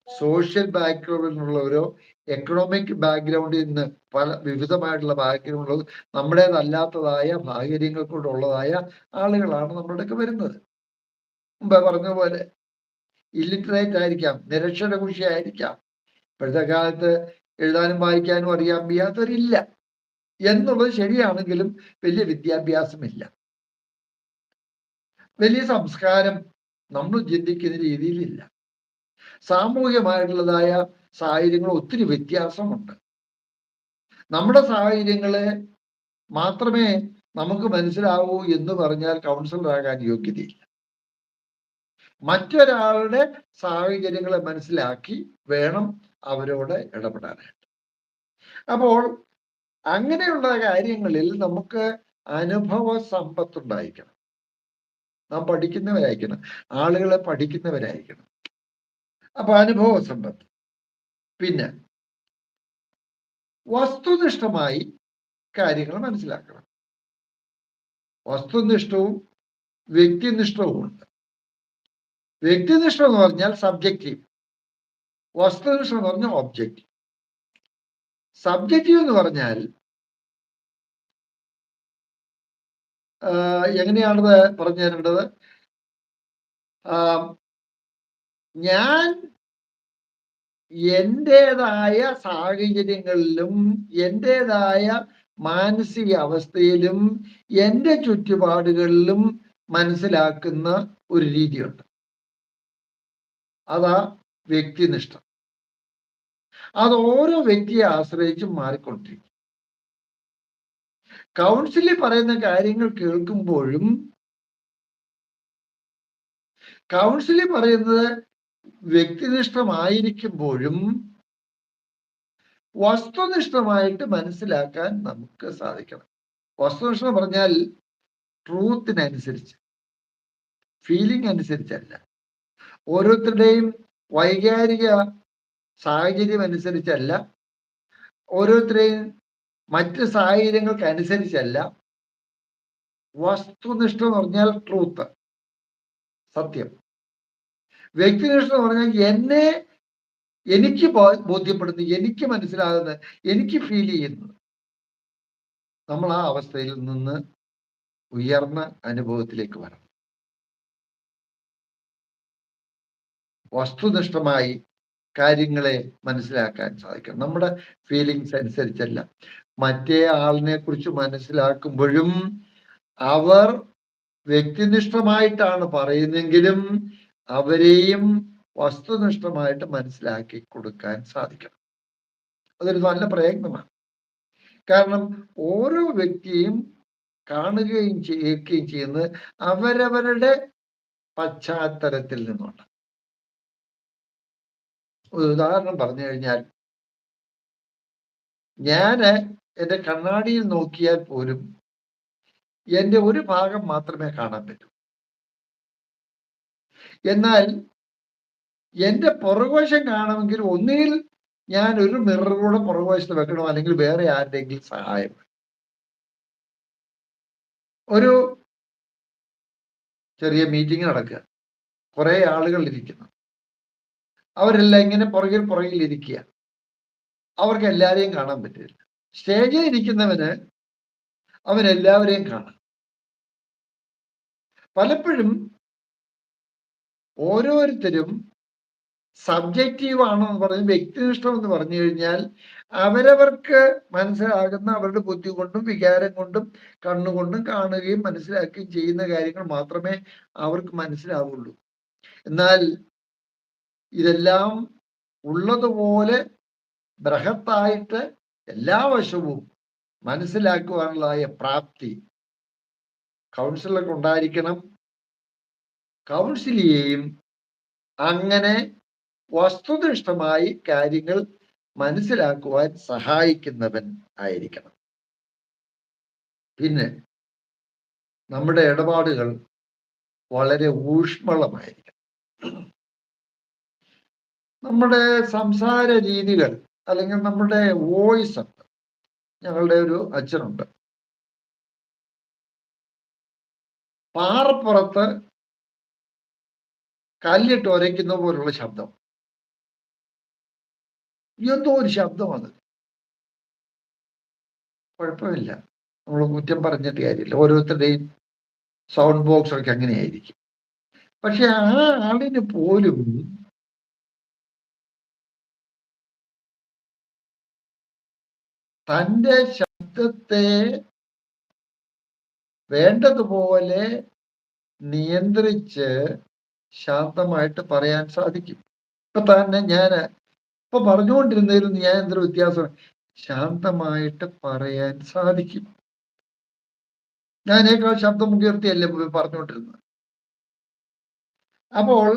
സോഷ്യൽ ബാക്ക്ഗ്രൗണ്ടിലുള്ളവരോ എക്കണോമിക് ബാക്ക്ഗ്രൗണ്ടിൽ നിന്ന് പല വിവിധമായിട്ടുള്ള ബാക്ക്ഗ്രൗണ്ടുകൾ നമ്മുടേതല്ലാത്തതായ സാഹചര്യങ്ങൾ കൊണ്ടുള്ളതായ ആളുകളാണ് നമ്മുടെ അടുക്ക് വരുന്നത്. മുമ്പേ പറഞ്ഞതുപോലെ ഇല്ലിറ്ററേറ്റ് ആയിരിക്കാം, നിരക്ഷരകുഷിയായിരിക്കാം, ഇപ്പോഴത്തെ കാലത്ത് എഴുതാനും വായിക്കാനും അറിയാൻ വയ്യാത്തവരില്ല എന്നുള്ളത് ശരിയാണെങ്കിലും വലിയ വിദ്യാഭ്യാസമില്ല, വലിയ സംസ്കാരം നമ്മൾ ചിന്തിക്കുന്ന രീതിയിലില്ല, സാമൂഹികമായിട്ടുള്ളതായ സാഹചര്യങ്ങൾ ഒത്തിരി വ്യത്യാസമുണ്ട്. നമ്മുടെ സാഹചര്യങ്ങളെ മാത്രമേ നമുക്ക് മനസ്സിലാവൂ എന്ന് പറഞ്ഞാൽ കൗൺസിലറാകാൻ യോഗ്യതയില്ല. മറ്റൊരാളുടെ സാഹചര്യങ്ങളെ മനസ്സിലാക്കി വേണം അവരോട് ഇടപെടാനായിട്ട്. അപ്പോൾ അങ്ങനെയുള്ള കാര്യങ്ങളിൽ നമുക്ക് അനുഭവ സമ്പത്തുണ്ടായിരിക്കണം. നാം പഠിക്കുന്നവരായിരിക്കണം, ആളുകളെ പഠിക്കുന്നവരായിരിക്കണം. അപ്പൊ അനുഭവ സമ്പത്ത്. പിന്നെ വസ്തുനിഷ്ഠമായി കാര്യങ്ങൾ മനസ്സിലാക്കണം. വസ്തുനിഷ്ഠവും വ്യക്തിനിഷ്ഠവും ഉണ്ട്. വ്യക്തിനിഷ്ഠം എന്ന് പറഞ്ഞാൽ സബ്ജക്റ്റീവ്, വസ്തുനിഷ്ഠം എന്ന് പറഞ്ഞാൽ ഒബ്ജക്റ്റീവ്. സബ്ജക്റ്റീവ് എന്ന് പറഞ്ഞാൽ എങ്ങനെയാണത് പറഞ്ഞു തരേണ്ടത്? ഞാൻ എൻ്റെതായ സാഹചര്യങ്ങളിലും എൻ്റെതായ മാനസിക അവസ്ഥയിലും എൻ്റെ ചുറ്റുപാടുകളിലും മനസ്സിലാക്കുന്ന ഒരു രീതിയുണ്ട്. അതാ വ്യക്തിനിഷ്ഠ. അത് ഓരോ വ്യക്തിയെ ആശ്രയിച്ചും മാറിക്കൊണ്ടിരിക്കും. കൗൺസിലിൽ പറയുന്ന കാര്യങ്ങൾ കേൾക്കുമ്പോഴും കൗൺസിലിൽ പറയുന്നത് വ്യക്തിനിഷ്ഠമായിരിക്കുമ്പോഴും വസ്തുനിഷ്ഠമായിട്ട് മനസ്സിലാക്കാൻ നമുക്ക് സാധിക്കണം. വസ്തുനിഷ്ഠം പറഞ്ഞാൽ ട്രൂത്തിനനുസരിച്ച്, ഫീലിംഗ് അനുസരിച്ചല്ല, ഓരോരുത്തരുടെയും വൈകാരിക സാഹചര്യം അനുസരിച്ചല്ല, ഓരോരുത്തരെയും മറ്റ് സാഹചര്യങ്ങൾക്ക് അനുസരിച്ചല്ല. വസ്തുനിഷ്ഠ എന്ന് പറഞ്ഞാൽ ട്രൂത്ത്, സത്യം. വ്യക്തിനിഷ്ഠ എന്ന് പറഞ്ഞാൽ എന്നെ എനിക്ക് ബോധ്യപ്പെടുന്നു, എനിക്ക് മനസ്സിലാകുന്നത്, എനിക്ക് ഫീൽ ചെയ്യുന്നത്. നമ്മൾ ആ അവസ്ഥയിൽ നിന്ന് ഉയർന്ന അനുഭവത്തിലേക്ക് വരണം. വസ്തുനിഷ്ഠമായി കാര്യങ്ങളെ മനസ്സിലാക്കാൻ സാധിക്കണം. നമ്മുടെ ഫീലിങ്സ് അനുസരിച്ചല്ല. മറ്റേ ആളിനെ കുറിച്ച് മനസ്സിലാക്കുമ്പോഴും അവർ വ്യക്തിനിഷ്ഠമായിട്ടാണ് പറയുന്നെങ്കിലും അവരെയും വസ്തുനിഷ്ഠമായിട്ട് മനസ്സിലാക്കി കൊടുക്കാൻ സാധിക്കണം. അതൊരു നല്ല പ്രയത്നമാണ്. കാരണം ഓരോ വ്യക്തിയും കാണുകയും കേൾക്കുകയും ചെയ്യുന്നത് അവരവരുടെ പശ്ചാത്തലത്തിൽ നിന്നുണ്ട്. ഒരു ഉദാഹരണം പറഞ്ഞു കഴിഞ്ഞാൽ, ഞാന് എന്റെ കണ്ണാടിയിൽ നോക്കിയാൽ പോലും എന്റെ ഒരു ഭാഗം മാത്രമേ കാണാൻ പറ്റൂ. എന്നാൽ എന്റെ പുറകുവശം കാണുമെങ്കിൽ ഒന്നുകിൽ ഞാൻ ഒരു മിറർ കൂടെ പുറകുവശത്ത് വെക്കണം, അല്ലെങ്കിൽ വേറെ ആരുടെയെങ്കിലും സഹായം. ഒരു ചെറിയ മീറ്റിംഗ് നടക്കുക, കുറെ ആളുകൾ ഇരിക്കുന്നു, അവരെല്ലാം ഇങ്ങനെ പുറകിൽ ഇരിക്കുക, അവർക്ക് എല്ലാവരെയും കാണാൻ പറ്റില്ല. സ്റ്റേജിൽ ഇരിക്കുന്നവന് അവരെല്ലാവരെയും കാണാം. പലപ്പോഴും ഓരോരുത്തരും സബ്ജക്റ്റീവ് ആണെന്ന് പറഞ്ഞ്, വ്യക്തിനിഷ്ഠം എന്ന് പറഞ്ഞു കഴിഞ്ഞാൽ അവരവർക്ക് മനസ്സിലാകുന്ന അവരുടെ ബുദ്ധി കൊണ്ടും വികാരം കൊണ്ടും കണ്ണുകൊണ്ടും കാണുകയും മനസ്സിലാക്കുകയും ചെയ്യുന്ന കാര്യങ്ങൾ മാത്രമേ അവർക്ക് മനസ്സിലാവുള്ളൂ. എന്നാൽ ഇതെല്ലാം ഉള്ളതുപോലെ ബൃഹത്തായിട്ട് എല്ലാ വശവും മനസ്സിലാക്കുവാനുള്ളതായ പ്രാപ്തി കൗൺസിലർക്ക് ഉണ്ടായിരിക്കണം. കൗൺസിലിയെയും അങ്ങനെ വസ്തുനിഷ്ഠമായി കാര്യങ്ങൾ മനസ്സിലാക്കുവാൻ സഹായിക്കുന്നവൻ ആയിരിക്കണം. പിന്നെ നമ്മുടെ ഇടപാടുകൾ വളരെ ഊഷ്മളമായിരിക്കണം. നമ്മുടെ സംസാര രീതികൾ, അല്ലെങ്കിൽ നമ്മുടെ വോയിസ് ഉണ്ട്. ഞങ്ങളുടെ ഒരു അച്ഛനുണ്ട്, പാറപ്പുറത്ത് കല്ലിട്ട് ഉരയ്ക്കുന്ന പോലുള്ള ശബ്ദം. എന്തോ ഒരു ശബ്ദമാണ്. കുഴപ്പമില്ല, നമ്മൾ കുറ്റം പറഞ്ഞിട്ട് കാര്യമില്ല. ഓരോരുത്തരുടെയും സൗണ്ട് ബോക്സ് ഒക്കെ അങ്ങനെയായിരിക്കും. പക്ഷെ ആ ആളിന് പോലും തൻ്റെ ശബ്ദത്തെ വേണ്ടതുപോലെ നിയന്ത്രിച്ച് ശാന്തമായിട്ട് പറയാൻ സാധിക്കും. ഇപ്പൊ തന്നെ ഞാൻ ഇപ്പൊ പറഞ്ഞുകൊണ്ടിരുന്നതിലും ഞാൻ എന്തൊരു വ്യത്യാസം, ശാന്തമായിട്ട് പറയാൻ സാധിക്കും. ഞാനേക്കാൾ ശബ്ദം ഉയർത്തിയല്ലേ പറഞ്ഞുകൊണ്ടിരുന്നത്. അപ്പോൾ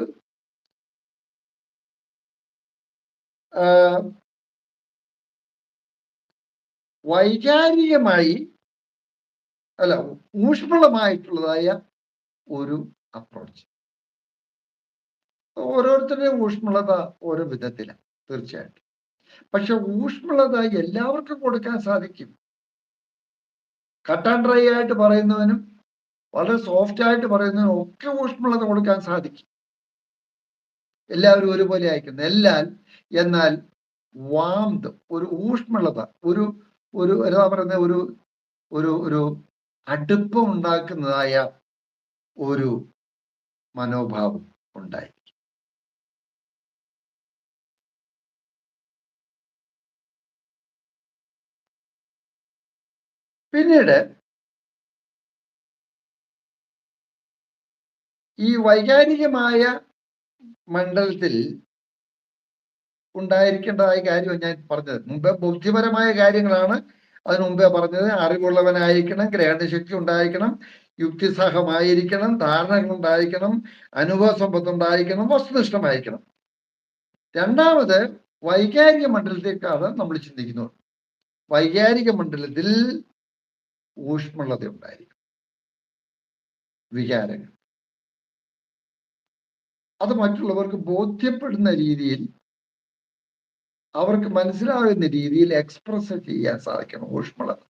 വൈകാരികമായി അല്ല, ഊഷ്മളമായിട്ടുള്ളതായ ഒരു അപ്രോച്ച്. ഓരോരുത്തരുടെയും ഊഷ്മളത ഓരോ വിധത്തിലാണ് തീർച്ചയായിട്ടും. പക്ഷെ ഊഷ്മളത എല്ലാവർക്കും കൊടുക്കാൻ സാധിക്കും. കട്ട് ആൻഡ് ഡ്രൈ ആയിട്ട് പറയുന്നവനും വളരെ സോഫ്റ്റ് ആയിട്ട് പറയുന്നതിനും ഒക്കെ ഊഷ്മളത കൊടുക്കാൻ സാധിക്കും. എല്ലാവരും ഒരുപോലെ അയക്കുന്നു എന്നാൽ വാംത്, ഒരു ഊഷ്മളത, ഒരു എന്താ പറയുന്ന ഒരു അടുപ്പം ഉണ്ടാക്കുന്നതായ ഒരു മനോഭാവം ഉണ്ടായി. പിന്നീട് ഈ വൈകാരികമായ മണ്ഡലത്തിൽ ഉണ്ടായിരിക്കേണ്ടതായ കാര്യം ഞാൻ പറഞ്ഞത് മുമ്പേ ബുദ്ധിപരമായ കാര്യങ്ങളാണ് അതിനു മുമ്പേ പറഞ്ഞത്. അറിവുള്ളവനായിരിക്കണം, ഗ്രഹണശക്തി ഉണ്ടായിരിക്കണം, യുക്തിസഹമായിരിക്കണം, ധാരണകൾ ഉണ്ടായിരിക്കണം, അനുഭവ സമ്പത്ത് ഉണ്ടായിരിക്കണം, വസ്തുനിഷ്ഠമായിരിക്കണം. രണ്ടാമത് വൈകാരിക മണ്ഡലത്തേക്കാണ് നമ്മൾ ചിന്തിക്കുന്നത്. വൈകാരിക മണ്ഡലത്തിൽ ഊഷ്മളത ഉണ്ടായിരിക്കും, വികാരങ്ങൾ. അത് മറ്റുള്ളവർക്ക് ബോധ്യപ്പെടുന്ന രീതിയിൽ, അവർക്ക് മനസ്സിലാകുന്ന രീതിയിൽ എക്സ്പ്രസ് ചെയ്യാൻ സാധിക്കണം ഊഷ്മളത.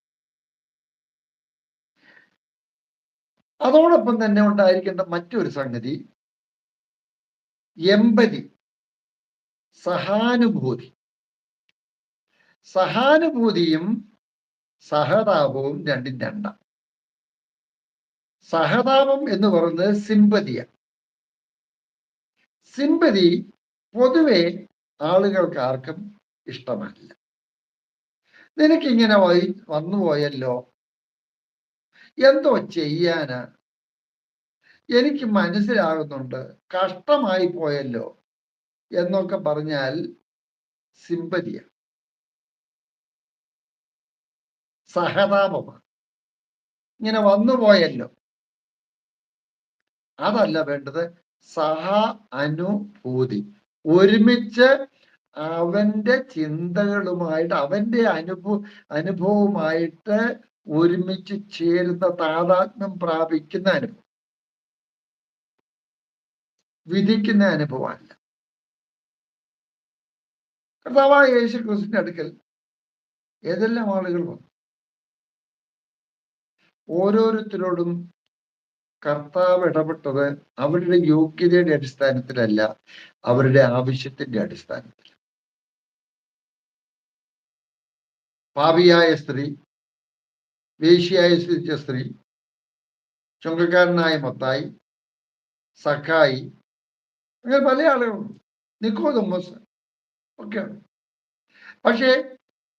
അതോടൊപ്പം തന്നെ ഉണ്ടായിരിക്കേണ്ട മറ്റൊരു സംഗതി എമ്പതി. സഹാനുഭൂതി. സഹാനുഭൂതിയും സഹതാപവും രണ്ടും രണ്ടാം. സഹതാപം എന്ന് പറയുന്നത് സിമ്പതിയാണ്. സിമ്പതി പൊതുവെ ആളുകൾക്ക് ആർക്കും ഇഷ്ടമല്ല. നിനക്കിങ്ങനെ വന്നുപോയല്ലോ, എന്തോ ചെയ്യാനാ, എനിക്ക് മനസ്സിലാകുന്നുണ്ട്, കഷ്ടമായി പോയല്ലോ എന്നൊക്കെ പറഞ്ഞാൽ സിമ്പതിയാണ്, സഹതാപമാണ്. ഇങ്ങനെ വന്നുപോയല്ലോ, അതല്ല വേണ്ടത്. സഹ അനുഭൂതി. ഒരുമിച്ച് അവന്റെ ചിന്തകളുമായിട്ട് അവന്റെ അനുഭവമായിട്ട് ഒരുമിച്ച് ചേരുന്ന താതാത്മ്യം പ്രാപിക്കുന്ന അനുഭവം, വിധിക്കുന്ന അനുഭവമല്ല. കർത്താവായ യേശു ക്രിസ്തുവിന്റെ അടുക്കൽ ഏതെല്ലാം ആളുകൾ വന്നു, ഓരോരുത്തരോടും കർത്താവ് ഇടപെട്ടത് അവരുടെ യോഗ്യതയുടെ അടിസ്ഥാനത്തിലല്ല, അവരുടെ ആവശ്യത്തിന്റെ അടിസ്ഥാനത്തിൽ. പാപിയായ സ്ത്രീ, വേശ്യയായ സ്ത്രീ, ചുങ്കക്കാരനായ മത്തായി, സഖായി, അങ്ങനെ പല ആളുകളുണ്ട്, നിക്കോദെമോസ് ഒക്കെയാണ്. പക്ഷേ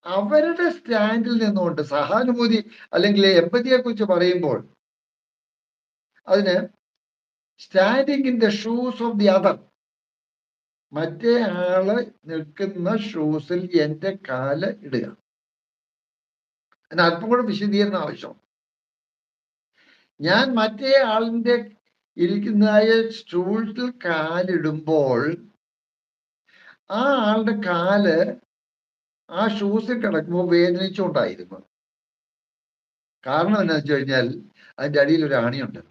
അവരുടെ സ്റ്റാൻഡിൽ നിന്നുകൊണ്ട് സഹാനുഭൂതി അല്ലെങ്കിൽ എമ്പതിയെ കുറിച്ച് പറയുമ്പോൾ അതിന് standing in the shoes of the other, മറ്റേ ആള് നിൽക്കുന്ന ഷൂസിൽ എന്റെ കാല് ഇടുക. അതിന് അല്പം കൂടെ വിശദീകരണം ആവശ്യം. ഞാൻ മറ്റേ ആളിന്റെ ഇരിക്കുന്നതായ സ്റ്റൂളിൽ കാലിടുമ്പോൾ ആ ആളുടെ കാല് ആ ഷൂസിൽ കിടക്കുമ്പോൾ വേദനിച്ചുകൊണ്ടായിരുന്നു. കാരണം എന്താണെന്ന് വെച്ച് കഴിഞ്ഞാൽ അതിന്റെ അടിയിൽ ഒരു ആണിയുണ്ട്.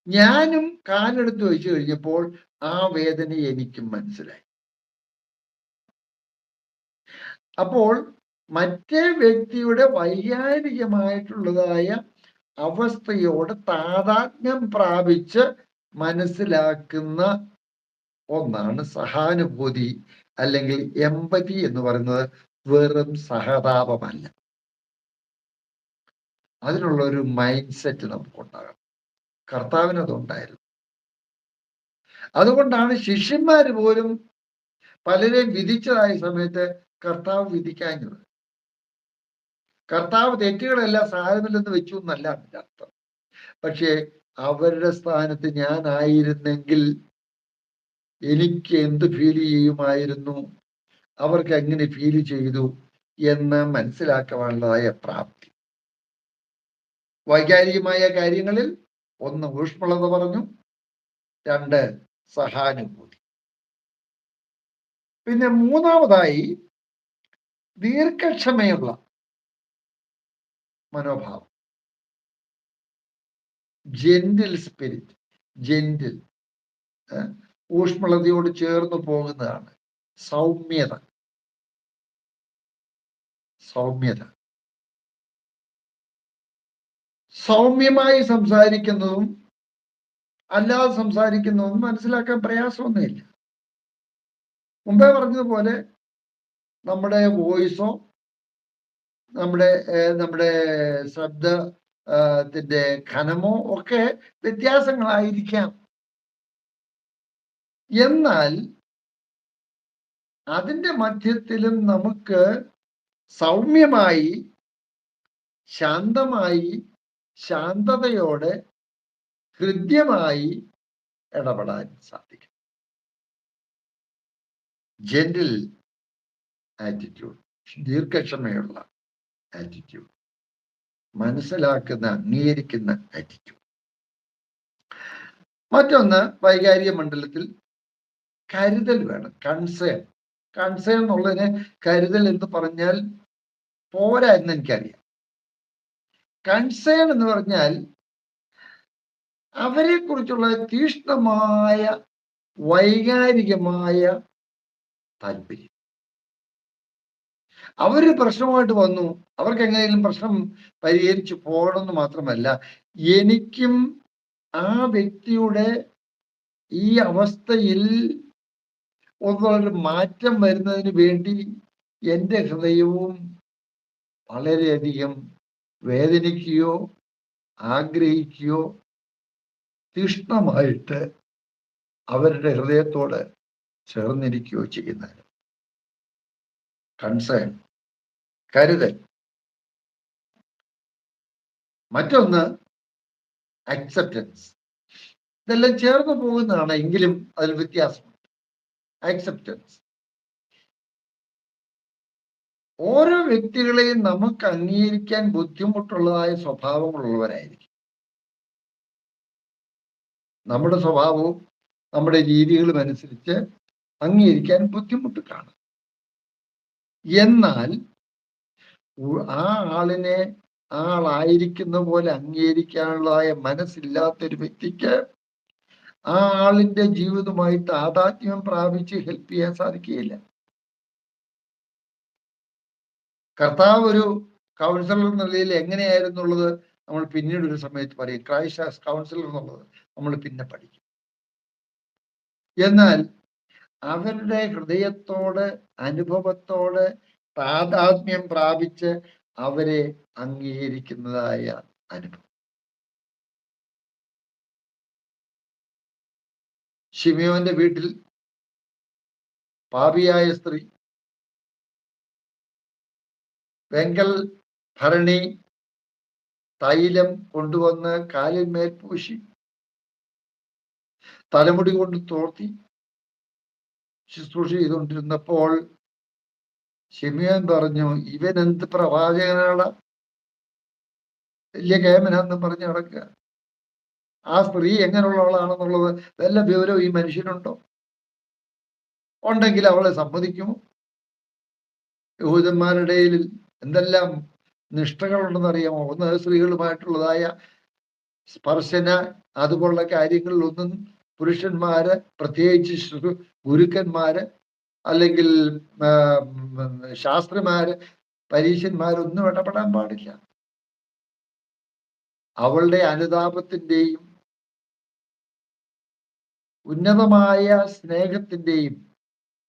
ഞാനും കാലെടുത്ത് വെച്ച് കഴിഞ്ഞപ്പോൾ ആ വേദന എനിക്കും മനസ്സിലായി. അപ്പോൾ മറ്റേ വ്യക്തിയുടെ വൈകാരികമായിട്ടുള്ളതായ അവസ്ഥയോട് താതാത്മ്യം പ്രാപിച്ച് മനസ്സിലാക്കുന്ന ഒന്നാണ് സഹാനുഭൂതി അല്ലെങ്കിൽ എമ്പതി എന്ന് പറയുന്നത്. വെറും സഹതാപമല്ല, അതിനുള്ള ഒരു മൈൻഡ് സെറ്റ് നമുക്കുണ്ടാകണം. കർത്താവിന് അതുണ്ടായിരുന്നു. അതുകൊണ്ടാണ് ശിഷ്യന്മാര് പോലും പലരെയും വിധിച്ചതായ സമയത്ത് കർത്താവ് വിധിക്കാഞ്ഞത്. കർത്താവ് തെറ്റുകളെല്ലാം സാരമില്ലെന്ന് വെച്ചു എന്നല്ല അതിന്റെ അർത്ഥം. പക്ഷേ അവരുടെ സ്ഥാനത്ത് ഞാനായിരുന്നെങ്കിൽ എനിക്ക് എന്ത് ഫീൽ ചെയ്യുമായിരുന്നു, അവർക്ക് എങ്ങനെ ഫീൽ ചെയ്തു എന്ന് മനസ്സിലാക്കാനുള്ളതായ പ്രാപ്തി. വൈകാരികമായ കാര്യങ്ങളിൽ ഒന്ന് ഊഷ്മളത പറഞ്ഞു, രണ്ട് സഹാനുഭൂതി. പിന്നെ മൂന്നാമതായി ദീർഘക്ഷമയുള്ള മനോഭാവം, ജെന്റിൽ സ്പിരിറ്റ്. ജെന്റിൽ, ഊഷ്മളതയോട് ചേർന്ന് പോകുന്നതാണ്. സൗമ്യത. സൗമ്യത, സൗമ്യമായി സംസാരിക്കുന്നതും അല്ലാതെ സംസാരിക്കുന്നതും മനസ്സിലാക്കാൻ പ്രയാസമൊന്നുമില്ല. മുമ്പേ പറഞ്ഞതുപോലെ നമ്മുടെ വോയിസോ നമ്മുടെ ശബ്ദത്തിന്റെ ഘനമോ ഒക്കെ വ്യത്യാസങ്ങളായിരിക്കാം. എന്നാൽ അതിന്റെ മധ്യത്തിലും നമുക്ക് സൗമ്യമായി, ശാന്തമായി, ശാന്തതയോടെ, ഹൃദ്യമായി ഇടപെടാൻ സാധിക്കും. ജെന്റിൽ ആറ്റിറ്റ്യൂഡ്, ദീർഘക്ഷമയുള്ള ആറ്റിറ്റ്യൂഡ്, മനസ്സിലാക്കുന്ന, അംഗീകരിക്കുന്ന ആറ്റിറ്റ്യൂഡ്. മറ്റൊന്ന് വൈകാരിക മണ്ഡലത്തിൽ കരുതൽ വേണം. കൺസേൺ. കൺസേൺ എന്നുള്ളതിന് കരുതൽ എന്ന് പറഞ്ഞാൽ പോരാ എന്ന് എനിക്കറിയാം. കൺസേൺ എന്ന് പറഞ്ഞാൽ അവരെ കുറിച്ചുള്ള തീഷ്ണമായ വൈകാരികമായ താല്പര്യം. അവര് പ്രശ്നമായിട്ട് വന്നു, അവർക്ക് എങ്ങനെയും പ്രശ്നം പരിഹരിച്ചു പോകണമെന്ന് മാത്രമല്ല, എനിക്കും ആ വ്യക്തിയുടെ ഈ അവസ്ഥയിൽ ഒന്നൊരു മാറ്റം വരുന്നതിന് വേണ്ടി എൻ്റെ ഹൃദയവും വളരെയധികം വേദനിക്കുകയോ ആഗ്രഹിക്കുകയോ തീഷ്ണമായിട്ട് അവരുടെ ഹൃദയത്തോട് ചേർന്നിരിക്കുകയോ ചെയ്യുന്നത്. കൺസേൺ, കരുതൽ. മറ്റൊന്ന് അക്സെപ്റ്റൻസ്. ഇതെല്ലാം ചേർന്ന് പോകുന്നതാണ്, എങ്കിലും അതിൽ വ്യത്യാസമുണ്ട്. അക്സെപ്റ്റൻസ്. ഓരോ വ്യക്തികളെയും നമുക്ക് അംഗീകരിക്കാൻ ബുദ്ധിമുട്ടുള്ളതായ സ്വഭാവങ്ങളുള്ളവരായിരിക്കും. നമ്മുടെ സ്വഭാവവും നമ്മുടെ രീതികളും അനുസരിച്ച് അംഗീകരിക്കാൻ ബുദ്ധിമുട്ട് കാണും. എന്നാൽ ആ ആളിനെ ആളായിരിക്കുന്ന പോലെ അംഗീകരിക്കാനുള്ളതായ മനസ്സില്ലാത്തൊരു വ്യക്തിക്ക് ആ ആളിന്റെ ജീവിതവുമായി താതാത്മ്യം പ്രാപിച്ച് ഹെൽപ്പ് ചെയ്യാൻ സാധിക്കുകയില്ല. കർത്താവ് ഒരു കൗൺസിലർ എന്ന നിലയിൽ എങ്ങനെയായിരുന്നുള്ളത് നമ്മൾ പിന്നീട് ഒരു സമയത്ത് പറയും. ക്രൈസ്റ്റ് ആസ് കൗൺസിലർ എന്നുള്ളത് നമ്മൾ പിന്നെ പഠിക്കും. എന്നാൽ അവരുടെ ഹൃദയത്തോട് അനുഭവത്തോട് താതാത്മ്യം പ്രാപിച്ച് അവരെ അംഗീകരിക്കുന്നതായ അനുഭവം. ശിമയോന്റെ വീട്ടിൽ പാപിയായ സ്ത്രീ വെങ്കൽ ഭരണി തൈലം കൊണ്ടുവന്ന് കാലിന്മേൽ പൂശി തലമുടി കൊണ്ട് തോർത്തി ശുശ്രൂഷ ചെയ്തുകൊണ്ടിരുന്നപ്പോൾ ശിമയോൻ പറഞ്ഞു, ഇവൻ എന്ത് പ്രവാചകനാണ്, വലിയ കേമനാന്ന് പറഞ്ഞ് നടക്കുക. ആ സ്ത്രീ എങ്ങനെയുള്ളവളാണെന്നുള്ളത് വല്ല വിവരവും ഈ മനുഷ്യനുണ്ടോ? ഉണ്ടെങ്കിൽ അവളെ സമ്മതിക്കുമോ? യഹൂദന്മാരുടെ എന്തെല്ലാം നിഷ്ഠകളുണ്ടെന്ന് അറിയാമോ? ഒന്ന് സ്ത്രീകളുമായിട്ടുള്ളതായ സ്പർശന അതുപോലുള്ള കാര്യങ്ങളിലൊന്നും പുരുഷന്മാര്, പ്രത്യേകിച്ച് ഗുരുക്കന്മാര് അല്ലെങ്കിൽ ശാസ്ത്രിമാര്, പരീശന്മാരൊന്നും ഇടപെടാൻ പാടില്ല. അവളുടെ അനുതാപത്തിന്റെയും ഉന്നതമായ സ്നേഹത്തിന്റെയും,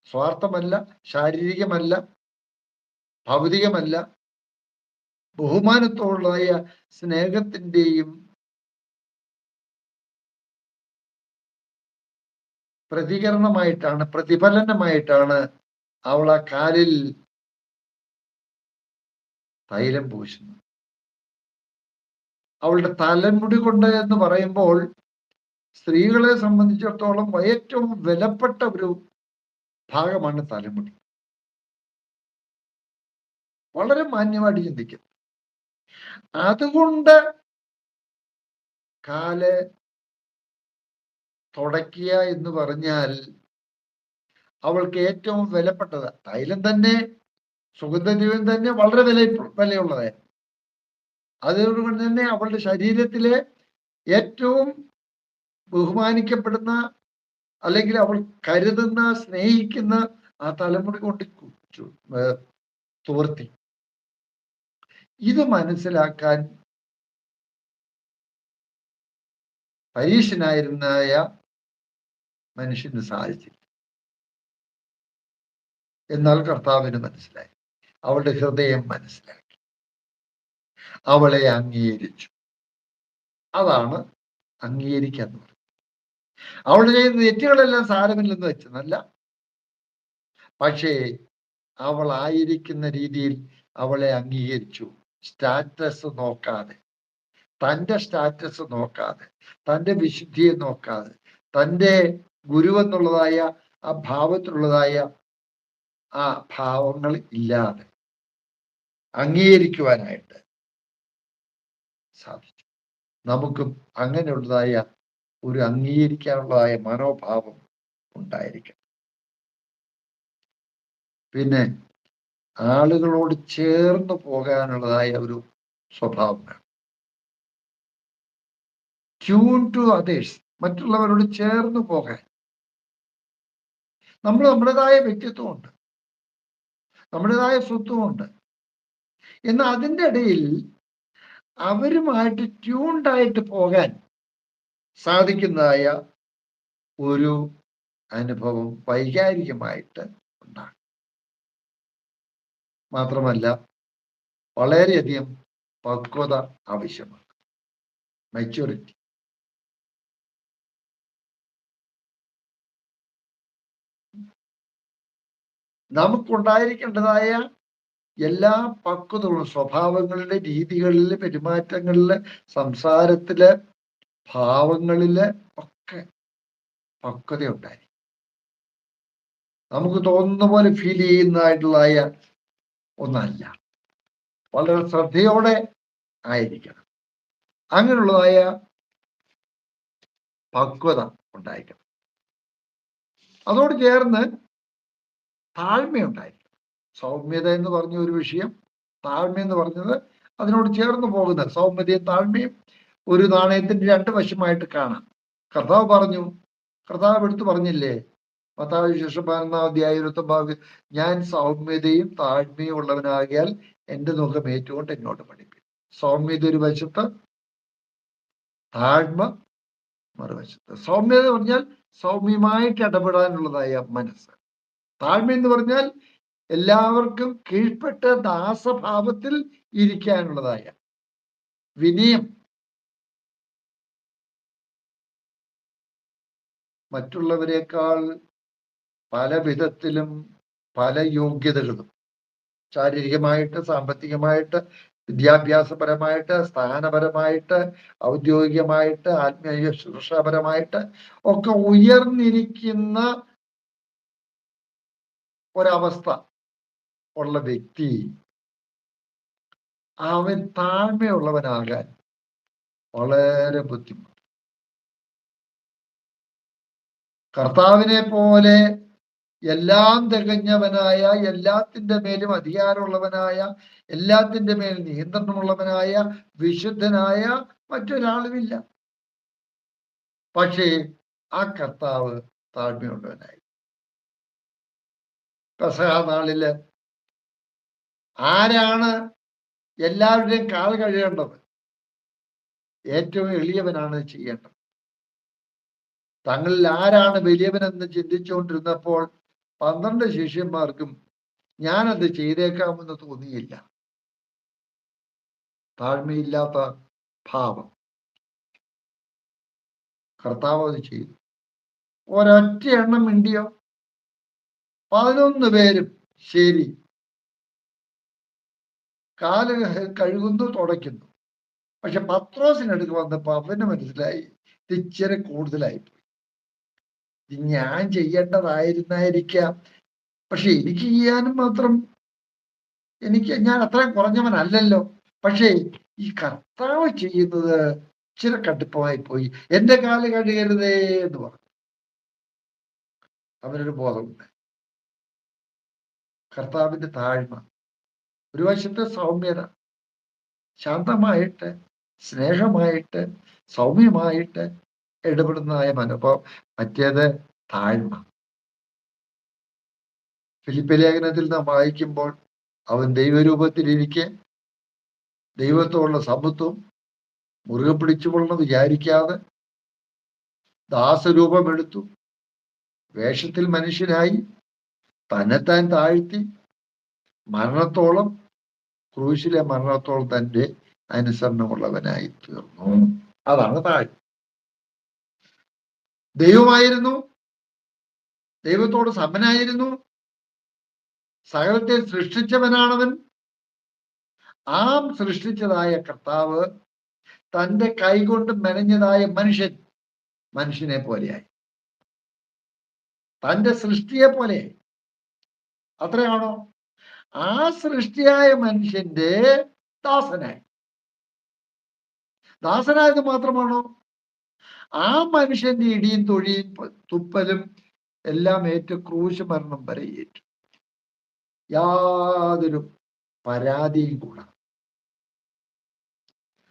സ്വാർത്ഥമല്ല, ശാരീരികമല്ല, ഭൗതികമല്ല, ബഹുമാനത്തോടുള്ളതായ സ്നേഹത്തിന്റെയും പ്രതികരണമായിട്ടാണ്, പ്രതിഫലനമായിട്ടാണ് അവൾ ആ കാലിൽ തൈലം പൂശുന്നത്. അവളുടെ തലമുടി കൊണ്ട് എന്ന് പറയുമ്പോൾ സ്ത്രീകളെ സംബന്ധിച്ചിടത്തോളം ഏറ്റവും വിലപ്പെട്ട ഒരു ഭാഗമാണ് തലമുടി. വളരെ മാന്യമായിട്ട് ചിന്തിക്കും. അതുകൊണ്ട് കാല് തുടയ്ക്കുക എന്ന് പറഞ്ഞാൽ അവൾക്ക് ഏറ്റവും വിലപ്പെട്ടത്. തൈലം തന്നെ, സുഗന്ധദ്രവ്യം തന്നെ വളരെ വിലയുള്ളതായിരുന്നു. അതുകൊണ്ട് തന്നെ അവളുടെ ശരീരത്തിലെ ഏറ്റവും ബഹുമാനിക്കപ്പെടുന്ന, അല്ലെങ്കിൽ അവൾ കരുതുന്ന, സ്നേഹിക്കുന്ന ആ തലമുടി കൊണ്ട് തോർത്തി. ഇത് മനസ്സിലാക്കാൻ പരീക്ഷനായിരുന്നായ മനുഷ്യന് സാധിച്ചില്ല. എന്നാൽ കർത്താവിന് മനസ്സിലായി. അവളുടെ ഹൃദയം മനസ്സിലാക്കി, അവളെ അംഗീകരിച്ചു. അതാണ് അംഗീകരിക്കുക എന്ന് പറയുന്നത്. അവൾ ചെയ്യുന്ന തെറ്റുകളെല്ലാം സാരമില്ലെന്ന് വെച്ചതല്ല, പക്ഷേ അവൾ ആയിരിക്കുന്ന രീതിയിൽ അവളെ അംഗീകരിച്ചു. സ്റ്റാറ്റസ് നോക്കാതെ, തൻ്റെ സ്റ്റാറ്റസ് നോക്കാതെ, തൻ്റെ വിശുദ്ധിയെ നോക്കാതെ, തൻ്റെ ഗുരുവെന്നുള്ളതായ ആ ഭാവത്തിലുള്ളതായ ആ ഭാവങ്ങൾ ഇല്ലാതെ അംഗീകരിക്കുവാനായിട്ട് സാധിച്ചു. നമുക്കും അങ്ങനെയുള്ളതായ ഒരു അംഗീകരിക്കാനുള്ളതായ മനോഭാവം ഉണ്ടായിരിക്കണം. പിന്നെ ആളുകളോട് ചേർന്ന് പോകാനുള്ളതായ ഒരു സ്വഭാവം വേണം. ട്യൂൺ ടു അതേഴ്സ്, മറ്റുള്ളവരോട് ചേർന്ന് പോകാൻ. നമ്മുടേതായ വ്യക്തിത്വമുണ്ട്, നമ്മുടേതായ സ്വത്വമുണ്ട്. എന്നാൽ അതിൻ്റെ ഇടയിൽ അവരുമായിട്ട് ട്യൂൺഡായിട്ട് പോകാൻ സാധിക്കുന്നതായ ഒരു അനുഭവം വൈകാരികമായിട്ട് ഉണ്ടാകും. മാത്രമല്ല വളരെയധികം പക്വത ആവശ്യമാണ്, മെച്യൂരിറ്റി. നമുക്കുണ്ടായിരിക്കേണ്ടതായ എല്ലാ പക്വതകളും സ്വഭാവങ്ങളിലെ, രീതികളില്, പെരുമാറ്റങ്ങളില്, സംസാരത്തില്, ഭാവങ്ങളില് ഒക്കെ പക്വത ഉണ്ടായി. നമുക്ക് തോന്നുന്ന പോലെ ഫീൽ ചെയ്യുന്നതായിട്ടുള്ളതായ ഒന്നല്ല, വളരെ ശ്രദ്ധയോടെ ആയിരിക്കണം. അങ്ങനെയുള്ളതായ പക്വത ഉണ്ടായിരിക്കണം. അതോട് ചേർന്ന് താഴ്മയുണ്ടായിരിക്കണം. സൗമ്യത എന്ന് പറഞ്ഞ ഒരു വിഷയം, താഴ്മ എന്ന് പറഞ്ഞത് അതിനോട് ചേർന്ന് പോകുന്ന സൗമ്യതയും താഴ്മയും ഒരു നാണയത്തിന്റെ രണ്ട് വശമായിട്ട് കാണാം. കർത്താവ് എടുത്തു പറഞ്ഞില്ലേ, മത്തായി സുവിശേഷം 11-ാം ഞാൻ സൗമ്യതയും താഴ്മയും ഉള്ളവനാകിയാൽ എന്റെ മുഖം ഏറ്റുകൊണ്ട് എന്നോട് പഠിപ്പിക്കും. സൗമ്യത ഒരു വശത്ത്, താഴ്മ മറുവശത്ത്. സൗമ്യത എന്ന് പറഞ്ഞാൽ സൗമ്യമായിട്ട് ഇടപെടാനുള്ളതായ മനസ്സ്. താഴ്മ എന്ന് പറഞ്ഞാൽ എല്ലാവർക്കും കീഴ്പ്പെട്ട് ദാസഭാവത്തിൽ ഇരിക്കാനുള്ളതായ വിനയം. മറ്റുള്ളവരെക്കാൾ പല വിധത്തിലും പല യോഗ്യതകളും, ശാരീരികമായിട്ട്, സാമ്പത്തികമായിട്ട്, വിദ്യാഭ്യാസപരമായിട്ട്, സ്ഥാനപരമായിട്ട്, ഔദ്യോഗികമായിട്ട്, ആത്മീയ ശുശ്രൂഷാപരമായിട്ട് ഒക്കെ ഉയർന്നിരിക്കുന്ന ഒരവസ്ഥ ഉള്ള വ്യക്തി അവൻ താഴ്മയുള്ളവനാകാൻ വളരെ ബുദ്ധിമുട്ട്. കർത്താവിനെ പോലെ എല്ലാം തികഞ്ഞവനായ, എല്ലാത്തിന്റെ മേലും അധികാരമുള്ളവനായ, എല്ലാത്തിന്റെ മേൽ നിയന്ത്രണമുള്ളവനായ, വിശുദ്ധനായ മറ്റൊരാളുമില്ല. പക്ഷേ ആ കർത്താവ് താഴ്മയുള്ളവനായി. പെസഹ നാളില് ആരാണ് എല്ലാവരുടെയും കാൽ കഴുകേണ്ടത്? ഏറ്റവും എളിയവനാണ് ചെയ്യേണ്ടത്. തങ്ങളിൽ ആരാണ് വലിയവനെന്ന് ചിന്തിച്ചുകൊണ്ടിരുന്നപ്പോൾ 12 ശിഷ്യന്മാർക്കും ഞാനത് ചെയ്തേക്കാമെന്ന് തോന്നിയില്ല. താഴ്മയില്ലാത്ത ഭാവം. കർത്താവ് അത് ചെയ്തു. ഒരൊറ്റ എണ്ണം മിണ്ടിയോ? 11 പേരും ശരി, കാല് കഴുകുന്നു, തുടയ്ക്കുന്നു. പക്ഷെ പത്രോസിനടുക്ക് വന്നപ്പോ അവന് മനസ്സിലായി ഇത് ഇച്ചിരി കൂടുതലായിപ്പോയി. ഞാൻ ചെയ്യേണ്ടതായിരുന്നായിരിക്കാം, പക്ഷെ എനിക്ക് ചെയ്യാനും മാത്രം ഞാൻ അത്രയും കുറഞ്ഞവനല്ലല്ലോ. പക്ഷേ ഈ കർത്താവ് ചെയ്യുന്നത് ഇച്ചിരി കടുപ്പമായി പോയി, എന്റെ കാല് കഴുകരുതേ എന്ന് പറഞ്ഞു. അവനൊരു ബോധമുണ്ട്. കർത്താവിന്റെ താഴ്മ, ഒരു വശത്ത് സൗമ്യത, ശാന്തമായിട്ട്, സ്നേഹമായിട്ട്, സൗമ്യമായിട്ട് ഇടപെടുന്നതായ മനോഭാവം. മറ്റേത് താഴ്മ. ഫിലിപ്പി ലേഖനത്തിൽ നാം വായിക്കുമ്പോൾ അവൻ ദൈവരൂപത്തിലിരിക്കെ ദൈവത്തോടുള്ള സമത്വം മുറുകെ പിടിച്ചുകൊള്ളണം വിചാരിക്കാതെ ദാസരൂപമെടുത്തു, വേഷത്തിൽ മനുഷ്യനായി, തന്നെത്താൻ താഴ്ത്തി, മരണത്തോളം, ക്രൂശിലെ മരണത്തോളം തന്റെ അനുസരണമുള്ളവനായി തീർന്നു. അതാണ് താഴ്മ. ദൈവമായിരുന്നു, ദൈവത്തോട് സമനായിരുന്നു, സകലത്തെ സൃഷ്ടിച്ചവനാണവൻ. ആ സൃഷ്ടിച്ചതായ കർത്താവ് തന്റെ കൈകൊണ്ട് മെനഞ്ഞതായ മനുഷ്യനെ പോലെയായി, തന്റെ സൃഷ്ടിയെ പോലെയായി. അത്രയാണോ? ആ സൃഷ്ടിയായ മനുഷ്യന്റെ ദാസനായത് മാത്രമാണോ? ആ മനുഷ്യന്റെ ഇടിയും തൊഴിയും തുപ്പലും എല്ലാം ഏറ്റു ക്രൂശ് മരണം വരെ ഏറ്റു. യാതൊരു പരാതിയും കൂടാ.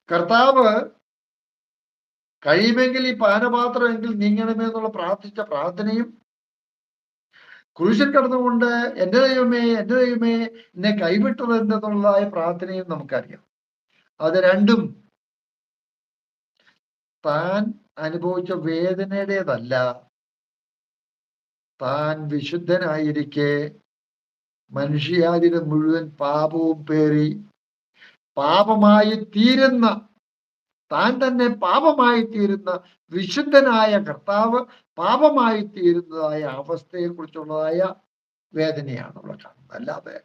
കർത്താവ് കഴിയുമെങ്കിൽ ഈ പാനപാത്രമെങ്കിൽ നീങ്ങണമേ എന്നുള്ള പ്രാർത്ഥിച്ച പ്രാർത്ഥനയും, ക്രൂശിൽ കിടന്നുകൊണ്ട് എന്റെ ദൈവമേ എന്നെ കൈവിട്ടത് എന്തെന്നുള്ളതായ പ്രാർത്ഥനയും നമുക്കറിയാം. അത് രണ്ടും താൻ അനുഭവിച്ച വേദനയുടേതല്ല, താൻ വിശുദ്ധനായിരിക്കെ മനുഷ്യാതിന് മുഴുവൻ പാപവും പേറി പാപമായി തീരുന്ന, താൻ തന്നെ പാപമായി തീരുന്ന വിശുദ്ധനായ കർത്താവ് പാപമായി തീരുന്നതായ അവസ്ഥയെ കുറിച്ചുള്ളതായ വേദനയാണ് അവിടെ കാണുന്നത്, അല്ലാതെ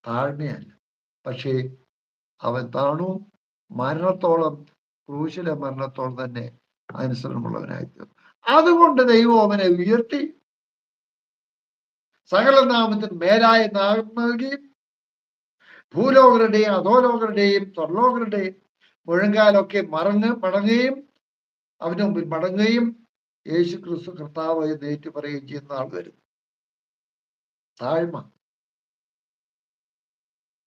താഴ്മയല്ല. പക്ഷേ അവൻ താണു, മരണത്തോളം, ക്രൂശിലെ മരണത്തോളം തന്നെ അനുസരണമുള്ളവനായിത്തീർന്നു. അതുകൊണ്ട് ദൈവം അവനെ ഉയർത്തി സകല നാമത്തിന് മേലായ നാമം നൽകി ഭൂലോകരുടെയും അധോലോകരുടെയും സ്വർലോകരുടെയും മുഴങ്കാലൊക്കെ മടങ്ങുകയും അവന് മുമ്പിൽ മടങ്ങുകയും യേശു ക്രിസ്തു കർത്താവ് എന്ന് ഏറ്റു പറയുകയും ചെയ്യുന്ന ആൾ വരും. താഴ്മ,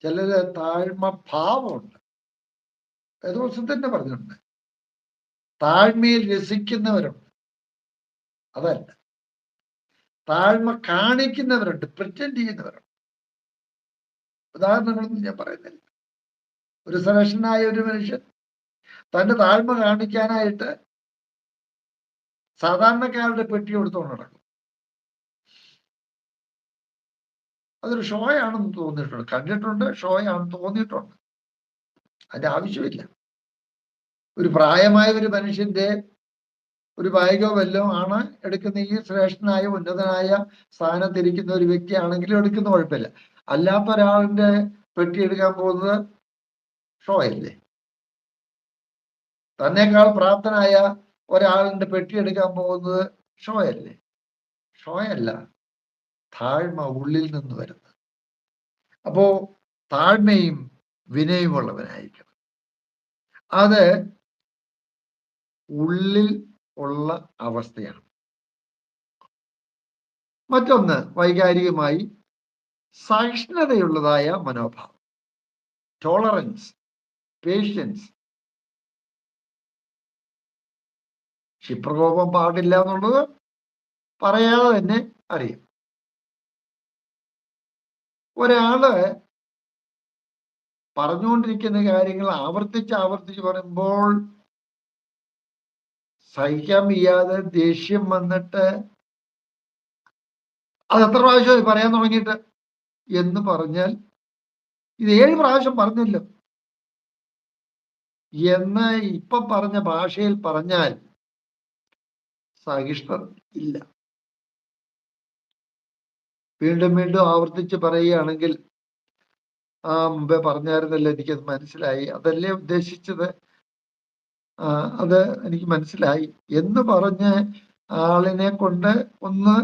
ചിലര് താഴ്മ ഭാവമുണ്ട്. ദിവസം തന്നെ പറഞ്ഞിട്ടുണ്ട്, താഴ്മയിൽ രസിക്കുന്നവരുണ്ട്, അതല്ല. താഴ്മ കാണിക്കുന്നവരുണ്ട്, പ്രിറ്റൻഡ് ചെയ്യുന്നവരുണ്ട്. ഉദാഹരണങ്ങളൊന്നും ഞാൻ പറയുന്നില്ല. ഒരു ശ്രേഷ്ഠനായ ഒരു മനുഷ്യൻ തന്റെ താഴ്മ കാണിക്കാനായിട്ട് സാധാരണക്കാരുടെ പെട്ടി എടുത്തുകൊണ്ട് നടക്കും. അതൊരു ഷോയാണെന്ന് തോന്നിയിട്ടുണ്ട്, കണ്ടിട്ടുണ്ട്, ഷോയാണെന്ന് തോന്നിയിട്ടുണ്ട്. അതിന്റെ ആവശ്യമില്ല. ഒരു പ്രായമായ ഒരു മനുഷ്യന്റെ ഒരു ബാഗോ വല്ലതും ആണ് എടുക്കുന്ന, ഈ ശ്രേഷ്ഠനായ ഉന്നതനായ സ്ഥാനത്തിരിക്കുന്ന ഒരു വ്യക്തിയാണെങ്കിലും എടുക്കുന്ന കുഴപ്പമില്ല. അല്ലാത്ത ഒരാളിന്റെ പെട്ടി എടുക്കാൻ പോകുന്നത് ഷോ അല്ലേ? തന്നെക്കാൾ പ്രാപ്തനായ ഒരാളിന്റെ പെട്ടി എടുക്കാൻ പോകുന്നത് ഷോ അല്ലേ? ഷോയല്ല, താഴ്മ ഉള്ളിൽ നിന്ന് വരുന്നത്. അപ്പോ താഴ്മയും വിനയമുള്ളവനായിരിക്കണം. അത് ഉള്ളിൽ ഉള്ള അവസ്ഥയാണ്. മറ്റൊന്ന് വൈകാരികമായി സഹിഷ്ണുതയുള്ളതായ മനോഭാവം, ടോളറൻസ്, പേഷ്യൻസ്. ക്ഷിപ്രകോപം പാടില്ല എന്നുള്ളത് പറയാതെ തന്നെ അറിയാം. ഒരാള് പറഞ്ഞുകൊണ്ടിരിക്കുന്ന കാര്യങ്ങൾ ആവർത്തിച്ച് പറയുമ്പോൾ സഹിക്കാൻ വയ്യാതെ ദേഷ്യം വന്നിട്ട് അത് എത്ര പ്രാവശ്യമായി പറയാൻ തുടങ്ങിയിട്ട് എന്ന് പറഞ്ഞാൽ, ഇത് 7 പ്രാവശ്യം പറഞ്ഞല്ലോ എന്ന് ഇപ്പൊ പറഞ്ഞ ഭാഷയിൽ പറഞ്ഞാൽ സഹിഷ്ണുത ഇല്ല. വീണ്ടും വീണ്ടും ആവർത്തിച്ച് പറയുകയാണെങ്കിൽ, മുമ്പേ പറഞ്ഞായിരുന്നല്ലോ, എനിക്കത് മനസ്സിലായി, അതല്ലേ ഉദ്ദേശിച്ചത്, അത് എനിക്ക് മനസ്സിലായി എന്ന് പറഞ്ഞ് ആളിനെ കൊണ്ട് ഒന്ന്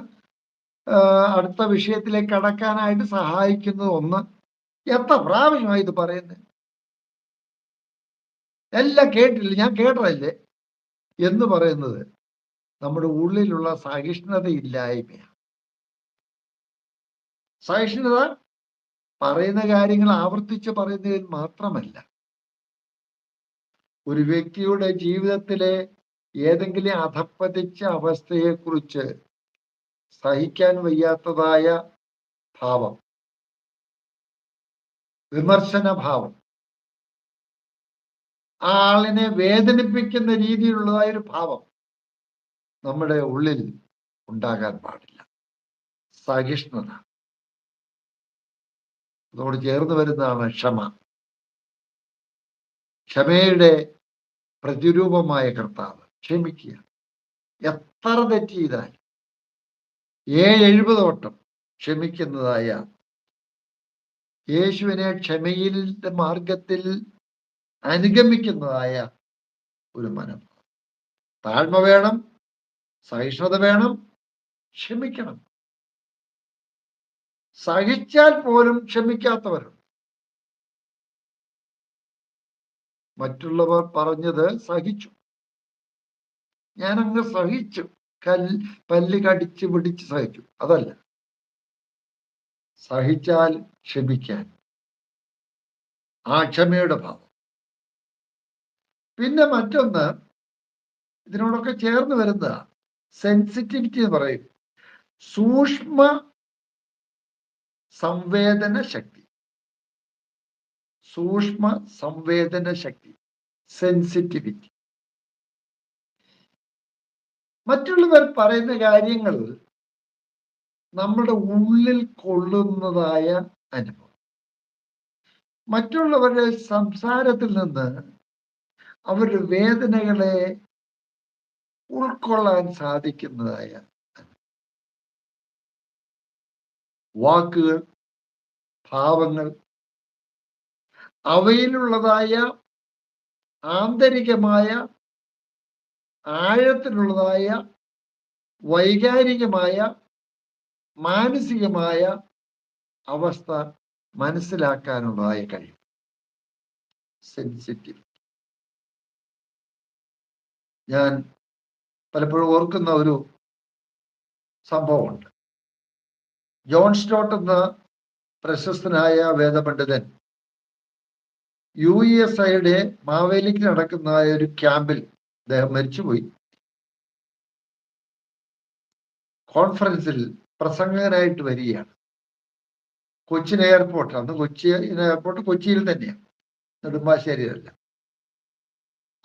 അടുത്ത വിഷയത്തിലേക്ക് കടക്കാനായിട്ട് സഹായിക്കുന്നത് ഒന്ന്. എത്ര പ്രാവശ്യമായി ഇത് പറയുന്നത്? എല്ലാം കേട്ടില്ല, ഞാൻ കേട്ടതല്ലേ എന്ന് പറയുന്നത് നമ്മുടെ ഉള്ളിലുള്ള സഹിഷ്ണുതയില്ലായ്മയാണ്. സഹിഷ്ണുത പറയുന്ന കാര്യങ്ങൾ ആവർത്തിച്ച് പറയുന്നതിൽ മാത്രമല്ല, ഒരു വ്യക്തിയുടെ ജീവിതത്തിലെ ഏതെങ്കിലും അധപ്പതിച്ച അവസ്ഥയെക്കുറിച്ച് സഹിക്കാൻ വയ്യാത്തതായ ഭാവം, വിമർശന ഭാവം, ആ ആളിനെ വേദനിപ്പിക്കുന്ന രീതിയിലുള്ളതായ ഒരു ഭാവം നമ്മുടെ ഉള്ളിൽ ഉണ്ടാകാൻ പാടില്ല. സഹിഷ്ണുത, അതോട് ചേർന്ന് വരുന്നതാണ് ക്ഷമ. ക്ഷമയുടെ പ്രതിരൂപമായ കർത്താവ് ക്ഷമിക്കുക. എത്ര തെറ്റ് ചെയ്താൽ 70 വട്ടം ക്ഷമിക്കുന്നതായ യേശുവിനെ ക്ഷമയുടെ മാർഗത്തിൽ അനുഗമിക്കുന്നതായ ഒരു മനോഭാവം. താഴ്മ വേണം, സഹിഷ്ണുത വേണം, ക്ഷമിക്കണം. സഹിച്ചാൽ പോലും ക്ഷമിക്കാത്തവരുണ്ട്. മറ്റുള്ളവർ പറഞ്ഞത് സഹിച്ചു, ഞാനങ്ങ് സഹിച്ചു, പല്ല് കടിച്ച് പിടിച്ച് സഹിച്ചു. അതല്ല, സഹിച്ചാൽ ക്ഷമിക്കാൻ, ആ ക്ഷമയുടെ ഭാവം. പിന്നെ മറ്റൊന്ന് ഇതിനോടൊക്കെ ചേർന്ന് വരുന്ന സെൻസിറ്റിവിറ്റി എന്ന് പറയും, സൂക്ഷ്മ സംവേദന ശക്തി. സൂക്ഷ്മ സംവേദന ശക്തി, സെൻസിറ്റിവിറ്റി. മറ്റുള്ളവർ പറയുന്ന കാര്യങ്ങൾ നമ്മുടെ ഉള്ളിൽ കൊള്ളുന്നതായ അനുഭവം. മറ്റുള്ളവരുടെ സംസാരത്തിൽ നിന്ന് അവരുടെ വേദനകളെ ഉൾക്കൊള്ളാൻ സാധിക്കുന്നതായ വാക്കുകൾ, ഭാവങ്ങൾ, അവയിലുള്ളതായ ആന്തരികമായ ആഴത്തിലുള്ളതായ വൈകാരികമായ മാനസികമായ അവസ്ഥ മനസ്സിലാക്കാനുള്ളതായ കഴിവ്, സെൻസിറ്റീവ്. ഞാൻ പലപ്പോഴും ഓർക്കുന്ന ഒരു സംഭവമുണ്ട്. ജോൺ സ്റ്റോട്ട് എന്ന പ്രശസ്തനായ വേദപണ്ഡിതൻ USA മാവേലിക്ക് നടക്കുന്ന ഒരു ക്യാമ്പിൽ അദ്ദേഹം മരിച്ചുപോയി. കോൺഫറൻസിൽ പ്രസംഗകനായിട്ട് വരികയാണ്. കൊച്ചിൻ എയർപോർട്ട്, അന്ന് കൊച്ചി എയർപോർട്ട് കൊച്ചിയിൽ തന്നെയാണ്, നെടുമ്പാശ്ശേരിയിലല്ല.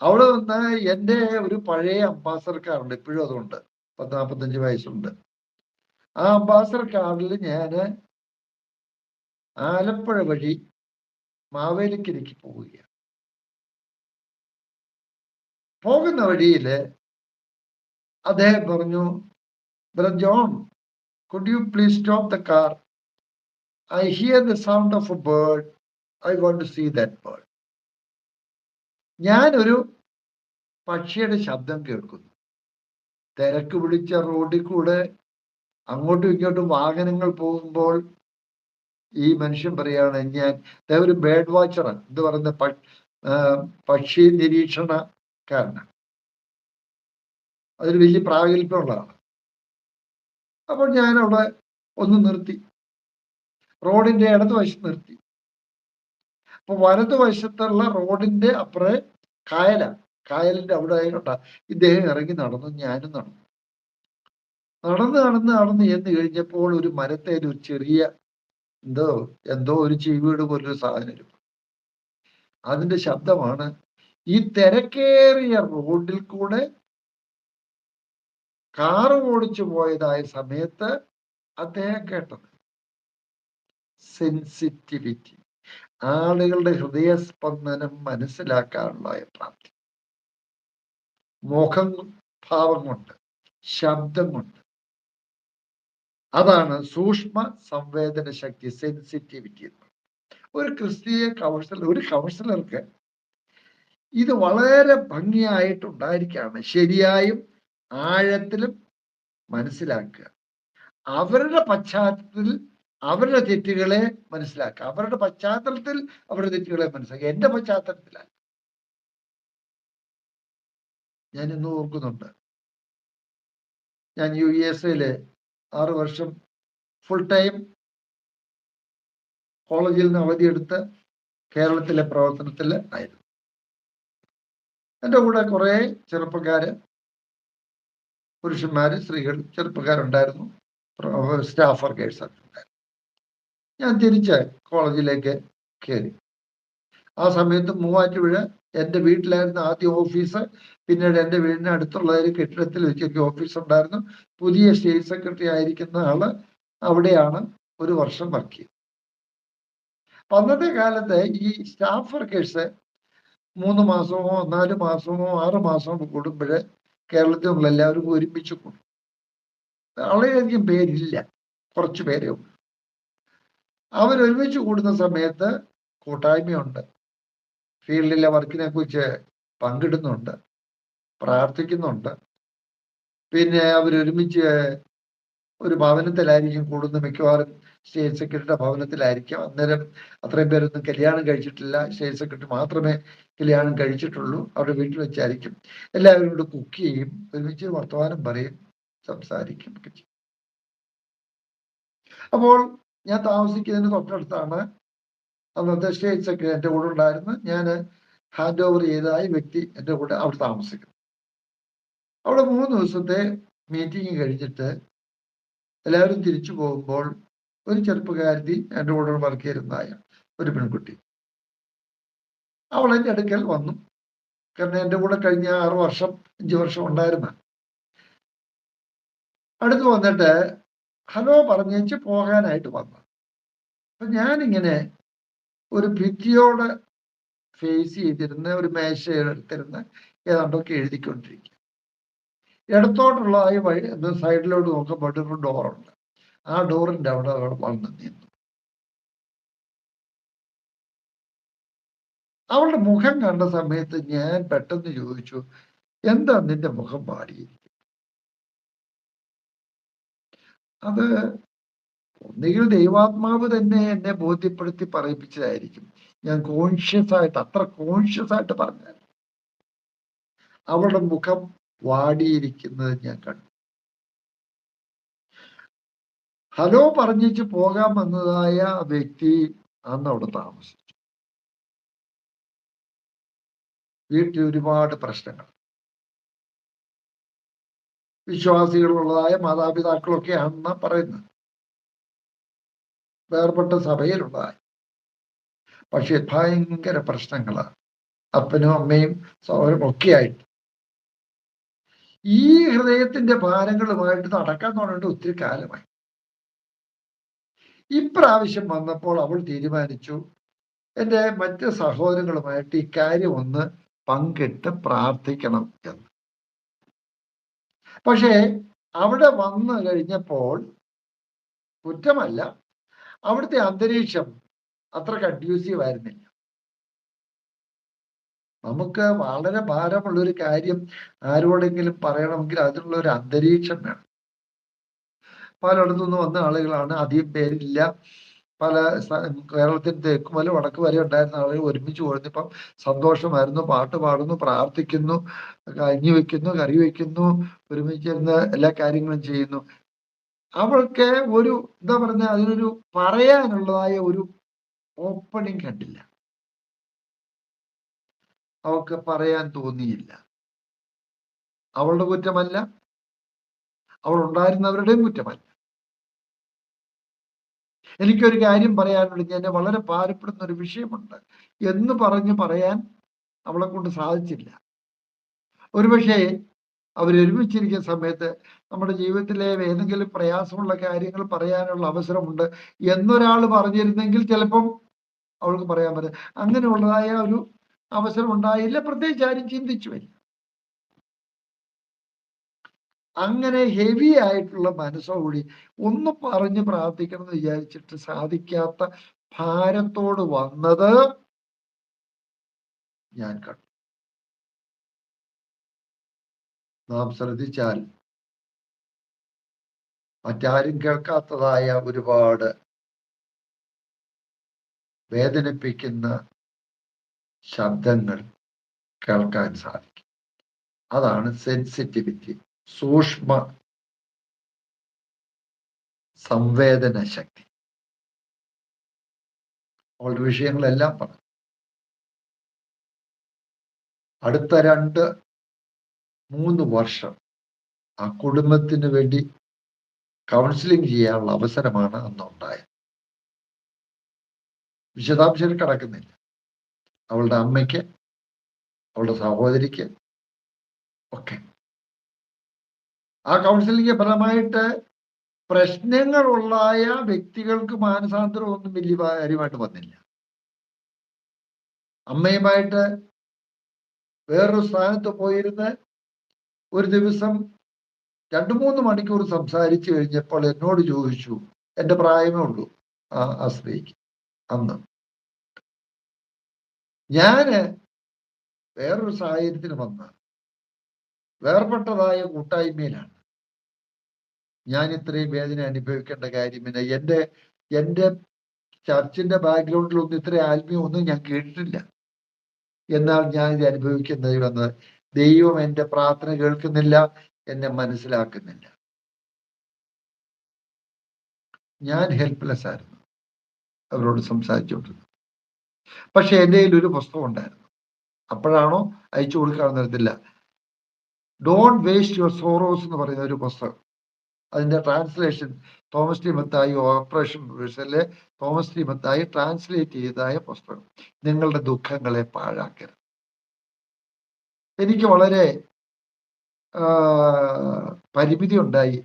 അവിടെ നിന്ന് എൻ്റെ ഒരു പഴയ അംബാസഡർ കാറുണ്ട്, ഇപ്പോഴും അതുണ്ട്, 45 വയസ്സുണ്ട്. ആ അംബാസഡർ കാറിൽ ഞാൻ ആലപ്പുഴ വഴി മാവേലിക്കരയ്ക്ക് പോവുകയാണ്. പോകുന്ന വഴിയില് അദ്ദേഹം പറഞ്ഞു, brother John, could you please stop the car? I hear the sound of a bird. I want to see that bird. ഞാനൊരു പക്ഷിയുടെ ശബ്ദം കേൾക്കുന്നു. തിരക്ക് പിടിച്ച റോഡിൽ കൂടെ അങ്ങോട്ടും ഇങ്ങോട്ടും വാഹനങ്ങൾ പോകുമ്പോൾ ഈ മനുഷ്യൻ പറയാണ്, ഞാൻ ഒരു ബേർഡ് വാച്ചറാണ്, എന്ത് പറയുന്ന പക്ഷി നിരീക്ഷണക്കാരനാണ്, അതൊരു വലിയ പ്രാഗൽഭ്യമുള്ളതാണ്. അപ്പോൾ ഞാൻ അവിടെ ഒന്ന് നിർത്തി, റോഡിന്റെ ഇടതുവശത്ത് നിർത്തി. അപ്പൊ വലതുവശത്തുള്ള റോഡിന്റെ അപ്പുറേ കായലാണ്, കായലിന്റെ അവിടെ ആയിക്കോട്ടെ ഇദ്ദേഹം ഇറങ്ങി നടന്നു, ഞാനും നടന്ന് എന്ന് കഴിഞ്ഞപ്പോൾ ഒരു മരത്തേൽ ഒരു ചെറിയ എന്തോ ഒരു ചീവീട് പോലൊരു സാധനം, അതിന്റെ ശബ്ദമാണ് ഈ തിരക്കേറിയ റോഡിൽ കൂടെ കാറ് ഓടിച്ചു പോയതായ സമയത്ത് അദ്ദേഹം കേട്ടത്. സെൻസിറ്റിവിറ്റി, ആളുകളുടെ ഹൃദയസ്പന്ദനം മനസ്സിലാക്കാനുള്ള പ്രാപ്തി, മുഖം ഭാവം കൊണ്ട്, ശബ്ദം കൊണ്ട്. അതാണ് സൂക്ഷ്മ സംവേദന ശക്തി, സെൻസിറ്റിവിറ്റി. ഒരു ക്രിസ്തീയ കൗൺസിലർക്ക് ഇത് വളരെ ഭംഗിയായിട്ടുണ്ടായിരിക്കുകയാണ്. ശരിയായും ആഴത്തിലും മനസ്സിലാക്കുക, അവരുടെ പശ്ചാത്തലത്തിൽ അവരുടെ തെറ്റുകളെ മനസ്സിലാക്കുക, അവരുടെ പശ്ചാത്തലത്തിൽ അവരുടെ തെറ്റുകളെ മനസ്സിലാക്കുക. എന്റെ പശ്ചാത്തലത്തിലാണ്. ഞാൻ ഇന്ന് ഓർക്കുന്നുണ്ട്, ഞാൻ USA 6 വർഷം ഫുൾ ടൈം കോളേജിൽ നിന്ന് അവധിയെടുത്ത് കേരളത്തിലെ പ്രവർത്തനത്തിൽ ആയിരുന്നു. എൻ്റെ കൂടെ കുറെ ചെറുപ്പക്കാര്, പുരുഷന്മാര്, സ്ത്രീകൾ, ചെറുപ്പക്കാരുണ്ടായിരുന്നു, സ്റ്റാഫ് വർക്കേഴ്സ് ഉണ്ടായിരുന്നു. ഞാൻ തിരിച്ച് കോളേജിലേക്ക് കയറി. ആ സമയത്ത് മൂവാറ്റുപുഴ എൻ്റെ വീട്ടിലായിരുന്നു ആദ്യം ഓഫീസ്. പിന്നീട് എൻ്റെ വീടിന് അടുത്തുള്ള ഒരു കെട്ടിടത്തിൽ വെച്ചൊക്കെ ഓഫീസ് ഉണ്ടായിരുന്നു. പുതിയ സ്റ്റേറ്റ് സെക്രട്ടറി ആയിരിക്കുന്ന ആള് അവിടെയാണ് 1 വർഷം വർക്ക് ചെയ്തത്. അപ്പൊ അന്നത്തെ കാലത്ത് ഈ സ്റ്റാഫ് വർക്കേഴ്സ് 3 മാസമോ 4 മാസമോ 6 മാസമോ കൂടുമ്പോൾ കേരളത്തിൽ നിന്നുള്ള എല്ലാവരും ഒരുമിച്ച് കൂടും. വളരെയധികം പേരില്ല, കുറച്ച് പേരേ ഉള്ളൂ. അവരൊരുമിച്ച് കൂടുന്ന സമയത്ത് കൂട്ടായ്മയുണ്ട്, ഫീൽഡിലെ വർക്കിനെ കുറിച്ച് പങ്കിടുന്നുണ്ട്, പ്രാർത്ഥിക്കുന്നുണ്ട്. പിന്നെ അവരൊരുമിച്ച് ഒരു ഭവനത്തിലായിരിക്കും കൂടുന്നത്, മിക്കവാറും സ്റ്റേറ്റ് സെക്രട്ടറിയുടെ ഭവനത്തിലായിരിക്കും. അന്നേരം അത്രയും പേരൊന്നും കല്യാണം കഴിച്ചിട്ടില്ല, സ്റ്റേറ്റ് സെക്രട്ടറി മാത്രമേ കല്യാണം കഴിച്ചിട്ടുള്ളൂ. അവരുടെ വീട്ടിൽ വെച്ചായിരിക്കും. എല്ലാവരും കൂടെ കുക്ക് ചെയ്യും, ഒരുമിച്ച് വർത്തമാനം പറയും, സംസാരിക്കും ഒക്കെ ചെയ്യും. അപ്പോൾ ഞാൻ താമസിക്കുന്നതിന് തൊട്ടടുത്താണ് അന്നത്തെ സ്റ്റേറ്റ് സെക്രട്ടറി എൻ്റെ കൂടെ ഉണ്ടായിരുന്നു. ഞാൻ ഹാൻഡ് ഓവർ ചെയ്തതായ വ്യക്തി എൻ്റെ കൂടെ അവിടെ താമസിക്കുന്നു. അവിടെ 3 ദിവസത്തെ മീറ്റിംഗ് കഴിഞ്ഞിട്ട് എല്ലാവരും തിരിച്ചു പോകുമ്പോൾ ഒരു ചെറുപ്പക്കാരി എൻ്റെ കൂടെ വർക്ക് ചെയ്യുന്നതായ ഒരു പെൺകുട്ടി, അവൾ എൻ്റെ അടുക്കൽ വന്നു. കാരണം എൻ്റെ കൂടെ കഴിഞ്ഞ 5 വർഷം ഉണ്ടായിരുന്ന. അടുത്ത് വന്നിട്ട് ഹലോ പറഞ്ഞേച്ച് പോകാനായിട്ട് വന്നു. അപ്പൊ ഞാനിങ്ങനെ ഒരു ഭിത്തിയോട് ഫേസ് ചെയ്തിരുന്ന ഒരു മേശ എടുത്തിരുന്ന് ഏതാണ്ടൊക്കെ എഴുതിക്കൊണ്ടിരിക്കുക. ഇടത്തോട്ടുള്ളതായി വഴി സൈഡിലോട്ട് നോക്കുമ്പോൾ ഒരു ഡോറുണ്ട്. ആ ഡോറിന്റെ അവിടെ വന്ന് നിന്നു. അവളുടെ മുഖം കണ്ട സമയത്ത് ഞാൻ പെട്ടെന്ന് ചോദിച്ചു, എന്താ നിന്റെ മുഖം പാടിയിരിക്കും? അത് ഒന്നുകിൽ ദൈവാത്മാവ് തന്നെ എന്നെ ബോധ്യപ്പെടുത്തി പറയിപ്പിച്ചതായിരിക്കും. ഞാൻ അത്ര കോൺഷ്യസ് ആയിട്ട് പറഞ്ഞാൽ അവളുടെ മുഖം വാടിയിരിക്കുന്നത് ഞാൻ കണ്ടു. ഹലോ പറഞ്ഞിച്ച് പോകാൻ വന്നതായ വ്യക്തി അന്ന് അവിടെ താമസിച്ചു. വീട്ടിൽ ഒരുപാട് പ്രശ്നങ്ങൾ, വിശ്വാസികളുള്ളതായ മാതാപിതാക്കളൊക്കെയാണെന്നാ പറയുന്നത്, വേർപെട്ട സഭയിലുള്ളതായ. പക്ഷെ ഭയങ്കര പ്രശ്നങ്ങളാണ്, അപ്പനും അമ്മയും സഹോദരും ഒക്കെ ആയിട്ട്. ഈ ഹൃദയത്തിന്റെ ഭാരങ്ങളുമായിട്ട് നടക്കാൻ തുടങ്ങിയിട്ട് ഒത്തിരി കാലമായി. ഇപ്രാവശ്യം വന്നപ്പോൾ അവൾ തീരുമാനിച്ചു എൻ്റെ മറ്റ് സഹോദരങ്ങളുമായിട്ട് ഇക്കാര്യം ഒന്ന് പങ്കിട്ട് പ്രാർത്ഥിക്കണം എന്ന്. പക്ഷേ അവിടെ വന്നു കഴിഞ്ഞപ്പോൾ കുറ്റമല്ല, അവിടുത്തെ അന്തരീക്ഷം അത്ര കൺഡ്യൂസീവ് ആയിരുന്നില്ല. നമുക്ക് വളരെ ഭാരമുള്ളൊരു കാര്യം ആരോടെങ്കിലും പറയണമെങ്കിൽ അതിനുള്ള ഒരു അന്തരീക്ഷം വേണം. പലയിടത്തുനിന്ന് വന്ന ആളുകളാണ്, അധികം പേരില്ല. പല കേരളത്തിന് തെക്ക് മുതൽ വടക്ക് വരെ ഉണ്ടായിരുന്ന ആളുകൾ ഒരുമിച്ച് കൂടുന്നപ്പം സന്തോഷമായിരുന്നു. പാട്ട് പാടുന്നു, പ്രാർത്ഥിക്കുന്നു, കഞ്ഞി വെക്കുന്നു, കറി വെക്കുന്നു, ഒരുമിച്ചിരുന്ന് എല്ലാ കാര്യങ്ങളും ചെയ്യുന്നു. അവൾക്ക് ഒരു എന്താ പറഞ്ഞ, അതിനൊരു പറയാനുള്ളതായ ഒരു ഓപ്പണിങ് കണ്ടില്ല. അവൾക്ക് പറയാൻ തോന്നിയില്ല. അവളുടെ കുറ്റമല്ല, അവൾ ഉണ്ടായിരുന്നവരുടെയും കുറ്റമല്ല. എനിക്കൊരു കാര്യം പറയാനുള്ളത്, എന്നെ വളരെ ഭാരപ്പെടുന്ന ഒരു വിഷയമുണ്ട് എന്ന് പറയാൻ അവളെ കൊണ്ട് സാധിച്ചില്ല. ഒരുപക്ഷെ അവരൊരുമിച്ചിരിക്കുന്ന സമയത്ത് നമ്മുടെ ജീവിതത്തിലെ ഏതെങ്കിലും പ്രയാസമുള്ള കാര്യങ്ങൾ പറയാനുള്ള അവസരമുണ്ട് എന്നൊരാൾ പറഞ്ഞിരുന്നെങ്കിൽ ചിലപ്പം അവൾക്ക് പറയാൻ പറ്റും. അങ്ങനെയുള്ളതായ ഒരു അവസരം ഉണ്ടായില്ല, പ്രത്യേകിച്ച് ആരും ചിന്തിച്ചു വരില്ല. അങ്ങനെ ഹെവി ആയിട്ടുള്ള മനസ്സോടുകൂടി ഒന്ന് പറഞ്ഞ് പ്രാർത്ഥിക്കണം എന്ന് വിചാരിച്ചിട്ട് സാധിക്കാത്ത ഭാരത്തോട് വന്നത് ഞാൻ കണ്ടു. നാം ശ്രദ്ധിച്ചാൽ മറ്റാരും കേൾക്കാത്തതായ ഒരുപാട് വേദനിപ്പിക്കുന്ന ശബ്ദങ്ങൾ കേൾക്കാൻ സാധിക്കും. അതാണ് സെൻസിറ്റിവിറ്റി, സൂക്ഷ്മ സംവേദന ശക്തി. അവളുടെ വിഷയങ്ങളെല്ലാം പറഞ്ഞു. അടുത്ത 2-3 വർഷം ആ കുടുംബത്തിന് വേണ്ടി കൗൺസിലിംഗ് ചെയ്യാനുള്ള അവസരമാണ് അന്നുണ്ടായത്. വിശദാംശത്തിൽ കടക്കുന്നില്ല. അവളുടെ അമ്മയ്ക്ക്, അവളുടെ സഹോദരിക്ക് ഒക്കെ ആ കൗൺസിലിംഗ് ഫലമായിട്ട് പ്രശ്നങ്ങളുള്ളായ വ്യക്തികൾക്ക് മാനസാന്തരം ഒന്നും വലിയ കാര്യമായിട്ട് വന്നില്ല. അമ്മയുമായിട്ട് വേറൊരു സ്ഥാനത്ത് പോയിരുന്ന് ഒരു ദിവസം 2-3 മണിക്കൂർ സംസാരിച്ചു കഴിഞ്ഞപ്പോൾ എന്നോട് ചോദിച്ചു, എൻ്റെ പ്രായമേ ഉള്ളൂ ആ സ്ത്രീക്ക് അന്ന്, ഞാന് വേറൊരു സാഹചര്യത്തിന് വന്ന വേർപെട്ടതായ കൂട്ടായ്മയിലാണ്, ഞാൻ ഇത്രയും വേദന അനുഭവിക്കേണ്ട കാര്യമില്ല. എൻ്റെ ചർച്ചിന്റെ ബാക്ക്ഗ്രൗണ്ടിലൊന്നും ഇത്ര ആത്മീയം ഒന്നും ഞാൻ കേട്ടിട്ടില്ല. എന്നാൽ ഞാൻ ഇത് അനുഭവിക്കുന്നത് വന്നത് ദൈവം എൻ്റെ പ്രാർത്ഥന കേൾക്കുന്നില്ല, എന്നെ മനസ്സിലാക്കുന്നില്ല. ഞാൻ ഹെൽപ്ലെസ് ആയിരുന്നു അവരോട് സംസാരിച്ചുകൊണ്ടിരുന്നത്. പക്ഷെ എൻ്റെ കയ്യിൽ ഒരു പുസ്തകം ഉണ്ടായിരുന്നു. അപ്പോഴാണോ അയച്ചു കൊടുക്കാമെന്ന് അറിയത്തില്ല. ഡോണ്ട് വേസ്റ്റ് യുവർ സോറോസ് എന്ന് പറയുന്ന ഒരു പുസ്തകം. അതിന്റെ translation Thomas T Mathai, operation റിവേഴ്സലിലെ തോമസ് ടി മത്തായി ട്രാൻസ്ലേറ്റ് ചെയ്തതായ പുസ്തകം. നിങ്ങളുടെ ദുഃഖങ്ങളെ പാഴാക്കരുത്. എനിക്ക് വളരെ പരിമിതി ഉണ്ടായി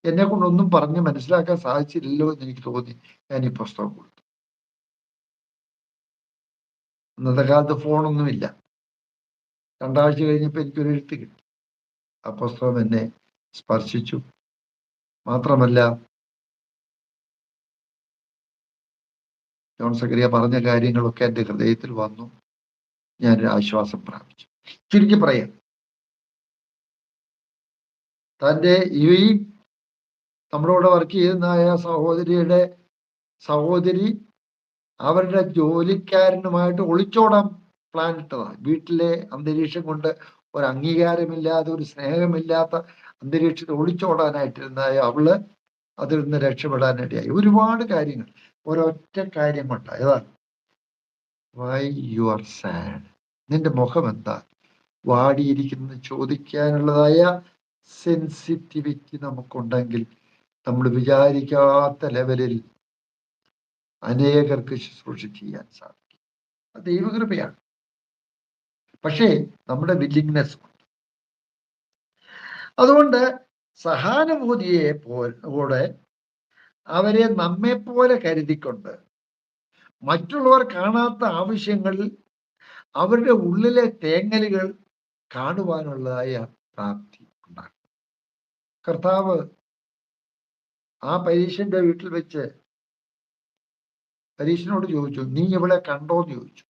എന്നെ കൊണ്ടൊന്നും പറഞ്ഞ് മനസ്സിലാക്കാൻ സാധിച്ചില്ലല്ലോ എന്ന് എനിക്ക് തോന്നി. ഞാൻ ഈ പുസ്തകം കൊടുത്തു. ഇന്നത്തെ കാലത്ത് ഫോണൊന്നുമില്ല. 2 ആഴ്ച കഴിഞ്ഞപ്പോൾ എനിക്കൊരു എഴുത്ത് കിട്ടി. ആ പുസ്തകം എന്നെ സ്പർശിച്ചു. മാത്രമല്ല, ജോൺ സക്കറിയ പറഞ്ഞ കാര്യങ്ങളൊക്കെ എൻ്റെ ഹൃദയത്തിൽ വന്നു. ഞാനൊരു ആശ്വാസം പ്രാപിച്ചു. ചുരുക്കി പറയാം, തൻ്റെ ഈ നമ്മുടെ കൂടെ വർക്ക് ചെയ്യുന്ന സഹോദരി അവരുടെ ജോലിക്കാരനുമായിട്ട് ഒളിച്ചോടാൻ പ്ലാൻ ഇട്ടതാണ്. വീട്ടിലെ അന്തരീക്ഷം കൊണ്ട് ഒരു അംഗീകാരമില്ലാതെ, ഒരു സ്നേഹമില്ലാത്ത അന്തരീക്ഷത്തിൽ ഒളിച്ചോടാനായിട്ടിരുന്ന അവള് അതിൽ നിന്ന് രക്ഷപ്പെടാനിടയായി. ഒരുപാട് കാര്യങ്ങൾ, ഒരൊറ്റ കാര്യം കൊണ്ട്. ഏതാണ്? Why you are sad? നിന്റെ മുഖം എന്താ വാടിയിരിക്കുന്നത് ചോദിക്കാനുള്ളതായ സെൻസിറ്റിവിറ്റി നമുക്കുണ്ടെങ്കിൽ നമ്മൾ വിചാരിക്കാത്ത ലെവലിൽ അനേകർക്ക് ശുശ്രൂഷ ചെയ്യാൻ സാധിക്കും. അത് ദൈവകൃപയാണ്. പക്ഷേ നമ്മുടെ വില്ലിങ്നെസ്. അതുകൊണ്ട് സഹാനുഭൂതിയെ കൂടെ അവരെ നമ്മെ പോലെ കരുതിക്കൊണ്ട് മറ്റുള്ളവർ കാണാത്ത ആവശ്യങ്ങളിൽ അവരുടെ ഉള്ളിലെ തേങ്ങലുകൾ കാണുവാനുള്ളതായ പ്രാപ്തി ഉണ്ടാകും. കർത്താവ് ആ പരീശന്റെ വീട്ടിൽ വെച്ച് പരീശനോട് ചോദിച്ചു, നീ ഇവളെ കണ്ടോന്ന് ചോദിച്ചു.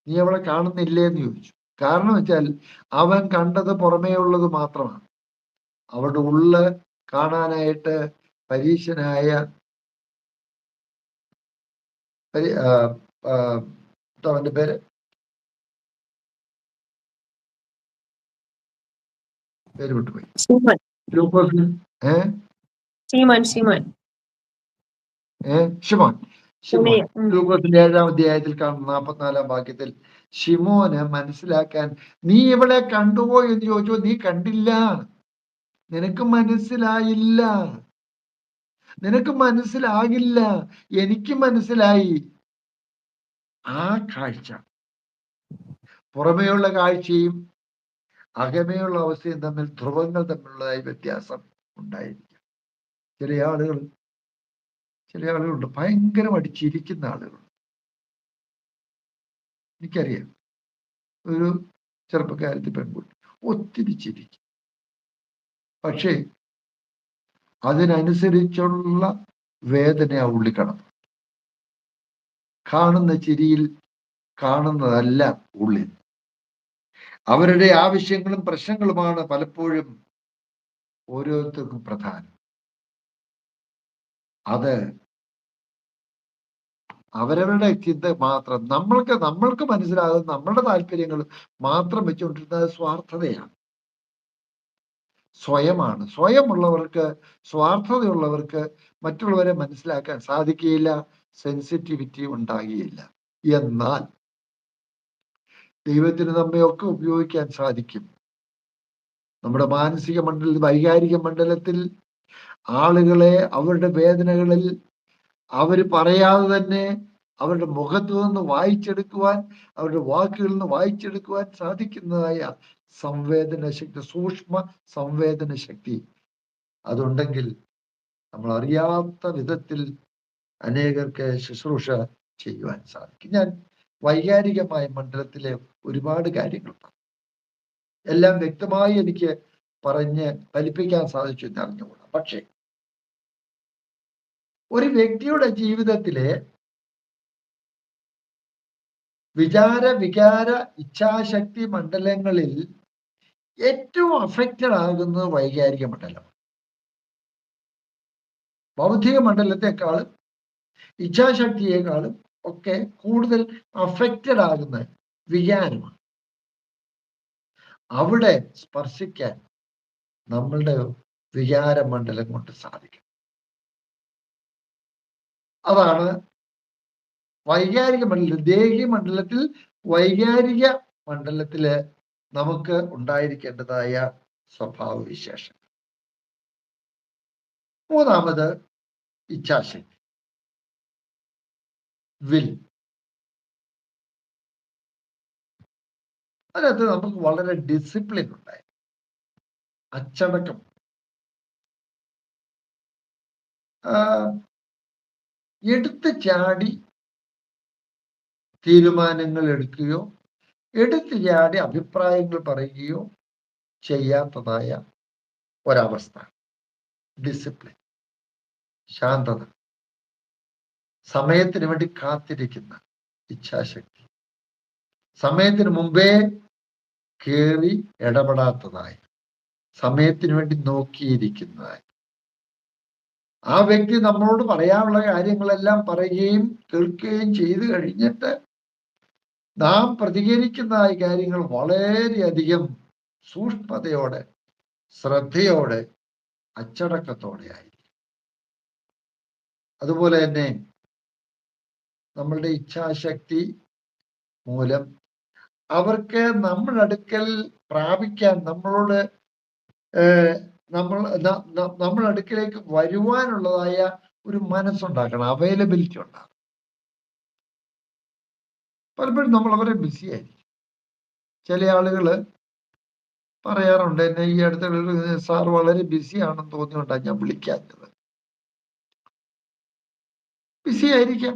നീ അവളെ കാണുന്നില്ലേ എന്ന് ചോദിച്ചു. കാരണം വെച്ചാൽ അവൻ കണ്ടത് പുറമേ ഉള്ളത് മാത്രമാണ്. അവളുടെ ഉള്ളില് കാണാനായിട്ട് പരീശനായ അവന്റെ പേര് വിട്ടുപോയി. ശിമോൻ. ലൂക്കോസിന്റെ 7-ാം അധ്യായത്തിൽ കാണുന്ന 44-ാം വാക്യത്തിൽ ശിമോന് മനസ്സിലാക്കാൻ, നീ ഇവളെ കണ്ടുപോ എന്ന് ചോദിച്ചു. നീ കണ്ടില്ല, നിനക്ക് മനസ്സിലായില്ല, നിനക്ക് മനസ്സിലാകില്ല, എനിക്ക് മനസ്സിലായി. ആ കാഴ്ച, പുറമേയുള്ള കാഴ്ചയും അകമേയുള്ള അവസ്ഥയും തമ്മിൽ ധ്രുവങ്ങൾ തമ്മിലുള്ളതായി വ്യത്യാസം ഉണ്ടായിരിക്കും. ചില ആളുകളുണ്ട് ഭയങ്കരമായിട്ട് ചിരിക്കുന്ന ആളുകളുണ്ട്. എനിക്കറിയാം, ഒരു ചെറുപ്പക്കാരത്തി പെൺകുട്ടി ഒത്തിരി ചിരിക്കും. പക്ഷേ അതിനനുസരിച്ചുള്ള വേദന ആ ഉള്ളി കടന്നു. കാണുന്ന ചിരിയിൽ കാണുന്നതല്ല ഉള്ളിൽ. അവരുടെ ആവശ്യങ്ങളും പ്രശ്നങ്ങളുമാണ് പലപ്പോഴും ഓരോരുത്തർക്കും പ്രധാനം. അത് അവരവരുടെ ചിന്ത മാത്രം, നമ്മൾക്ക് മനസ്സിലാകുന്ന നമ്മളുടെ താല്പര്യങ്ങൾ മാത്രം വെച്ചുകൊണ്ടിരുന്നത് സ്വാർത്ഥതയാണ്, സ്വയമാണ്. സ്വയമുള്ളവർക്ക്, സ്വാർത്ഥതയുള്ളവർക്ക് മറ്റുള്ളവരെ മനസ്സിലാക്കാൻ സാധിക്കുകയില്ല, സെൻസിറ്റിവിറ്റി ഉണ്ടാകുകയില്ല. എന്നാൽ ദൈവത്തിന് നമ്മയൊക്കെ ഉപയോഗിക്കാൻ സാധിക്കും. നമ്മുടെ മാനസിക മണ്ഡലത്തിൽ, വൈകാരിക മണ്ഡലത്തിൽ ആളുകളെ അവരുടെ വേദനകളിൽ അവർ പറയാതെ തന്നെ അവരുടെ മുഖത്ത് നിന്ന് വായിച്ചെടുക്കുവാൻ, അവരുടെ വാക്കുകളിൽ നിന്ന് വായിച്ചെടുക്കുവാൻ സാധിക്കുന്നതായ സംവേദന ശക്തി, സൂക്ഷ്മ സംവേദന ശക്തി അതുണ്ടെങ്കിൽ നമ്മൾ അറിയാത്ത വിധത്തിൽ അനേകർക്ക് ശുശ്രൂഷ ചെയ്യുവാൻ സാധിക്കും. ഞാൻ വൈകാരികമായ മണ്ഡലത്തിലെ ഒരുപാട് കാര്യങ്ങൾ എല്ലാം വ്യക്തമായി എനിക്ക് പറഞ്ഞ് ഫലിപ്പിക്കാൻ സാധിച്ചു എന്ന് അറിഞ്ഞുകൂടാ. പക്ഷേ ഒരു വ്യക്തിയുടെ ജീവിതത്തിലെ വിചാര, വികാര, ഇച്ഛാശക്തി മണ്ഡലങ്ങളിൽ ഏറ്റവും അഫക്റ്റഡ് ആകുന്നത് വൈകാരിക മണ്ഡലം. ബൗദ്ധിക മണ്ഡലത്തെക്കാളും ഇച്ഛാശക്തിയെക്കാളും ഒക്കെ കൂടുതൽ അഫക്റ്റഡ് ആകുന്ന വികാരമാണ്. അവിടെ സ്പർശിക്കാൻ നമ്മളുടെ വികാര മണ്ഡലം കൊണ്ട് സാധിക്കും. അതാണ് വൈകാരിക മണ്ഡലം. ദേഹി മണ്ഡലത്തിൽ, വൈകാരിക മണ്ഡലത്തില് നമുക്ക് ഉണ്ടായിരിക്കേണ്ടതായ സ്വഭാവ വിശേഷം. മൂന്നാമത് ഇച്ഛാശക്തി, വിൽ. അതിനകത്ത് നമുക്ക് വളരെ ഡിസിപ്ലിൻ ഉണ്ടായി. അച്ചടക്കം. എടുത്ത് ചാടി തീരുമാനങ്ങൾ എടുക്കുകയോ എടുത്ത് ചാടി അഭിപ്രായങ്ങൾ പറയുകയോ ചെയ്യാത്തതായ ഒരവസ്ഥ. ഡിസിപ്ലിൻ, ശാന്തത, സമയത്തിന് വേണ്ടി കാത്തിരിക്കുന്ന ഇച്ഛാശക്തി, സമയത്തിന് മുമ്പേ കേറി ഇടപെടാത്തതായി, സമയത്തിന് വേണ്ടി നോക്കിയിരിക്കുന്നതായി. ആ വ്യക്തി നമ്മളോട് പറയാനുള്ള കാര്യങ്ങളെല്ലാം പറയുകയും കേൾക്കുകയും ചെയ്തു കഴിഞ്ഞിട്ട് നാം പ്രതികരിക്കുന്നതായ കാര്യങ്ങൾ വളരെയധികം സൂക്ഷ്മതയോടെ, ശ്രദ്ധയോടെ, അച്ചടക്കത്തോടെ ആയിരിക്കും. അതുപോലെ തന്നെ നമ്മളുടെ ഇച്ഛാശക്തി മൂലം അവർക്ക് നമ്മുടെ അടുക്കൽ പ്രാപിക്കാൻ, നമ്മുടെ അടുക്കലേക്ക് വരുവാനുള്ളതായ ഒരു മനസ്സുണ്ടാക്കണം, അവൈലബിലിറ്റി ഉണ്ടാകും. പലപ്പോഴും നമ്മൾ അവരെ ബിസി ആയിരിക്കും. ചില ആളുകൾ പറയാറുണ്ട്, എന്നെ ഈ അടുത്ത സാർ വളരെ ബിസി ആണെന്ന് തോന്നിയോണ്ടാണ് ഞാൻ വിളിക്കാത്തത്. ബിസി ആയിരിക്കാം.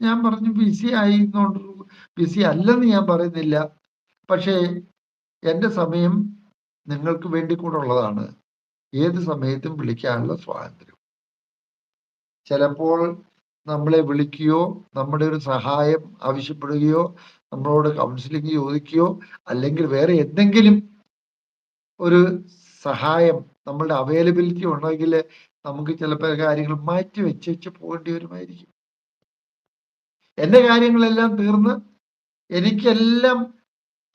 ഞാൻ പറഞ്ഞു ബിസി ആയിരുന്നോണ്ട് ബിസി അല്ലെന്ന് ഞാൻ പറയുന്നില്ല. പക്ഷേ എൻ്റെ സമയം നിങ്ങൾക്ക് വേണ്ടി കൂടെ ഉള്ളതാണ്. ഏത് സമയത്തും വിളിക്കാനുള്ള സ്വാതന്ത്ര്യം. ചിലപ്പോൾ നമ്മളെ വിളിക്കുകയോ നമ്മുടെ ഒരു സഹായം ആവശ്യപ്പെടുകയോ നമ്മളോട് കൗൺസിലിംഗ് ചോദിക്കുകയോ അല്ലെങ്കിൽ വേറെ എന്തെങ്കിലും ഒരു സഹായം നമ്മളുടെ അവൈലബിലിറ്റി ഉണ്ടെങ്കിൽ നമുക്ക് ചിലപ്പോൾ കാര്യങ്ങൾ മാറ്റി വെച്ച് പോകേണ്ടി വരുമായിരിക്കും. എൻ്റെ കാര്യങ്ങളെല്ലാം തീർന്ന് എനിക്കെല്ലാം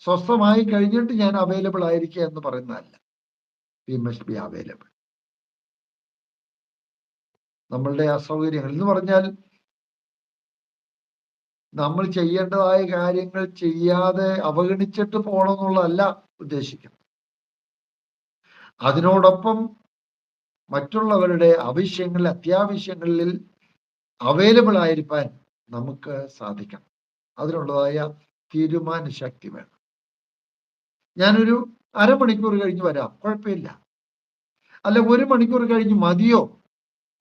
സ്വസ്ഥമായി കഴിഞ്ഞിട്ട് ഞാൻ അവൈലബിൾ ആയിരിക്കുക എന്ന് പറയുന്നതല്ല. We must be available. നമ്മളുടെ അസൗകര്യങ്ങൾ എന്ന് പറഞ്ഞാൽ നമ്മൾ ചെയ്യേണ്ടതായ കാര്യങ്ങൾ ചെയ്യാതെ അവഗണിച്ചിട്ട് പോകണമെന്നുള്ളതല്ല ഉദ്ദേശിക്കുന്നത്. അതിനോടൊപ്പം മറ്റുള്ളവരുടെ ആവശ്യങ്ങളിൽ, അത്യാവശ്യങ്ങളിൽ അവൈലബിൾ ആയിരിക്കാൻ നമുക്ക് സാധിക്കണം. അതിനുള്ളതായ തീരുമാന ശക്തി വേണം. ഞാനൊരു അരമണിക്കൂർ കഴിഞ്ഞ് വരാം, കുഴപ്പമില്ല. അല്ല 1 മണിക്കൂർ കഴിഞ്ഞ് മതിയോ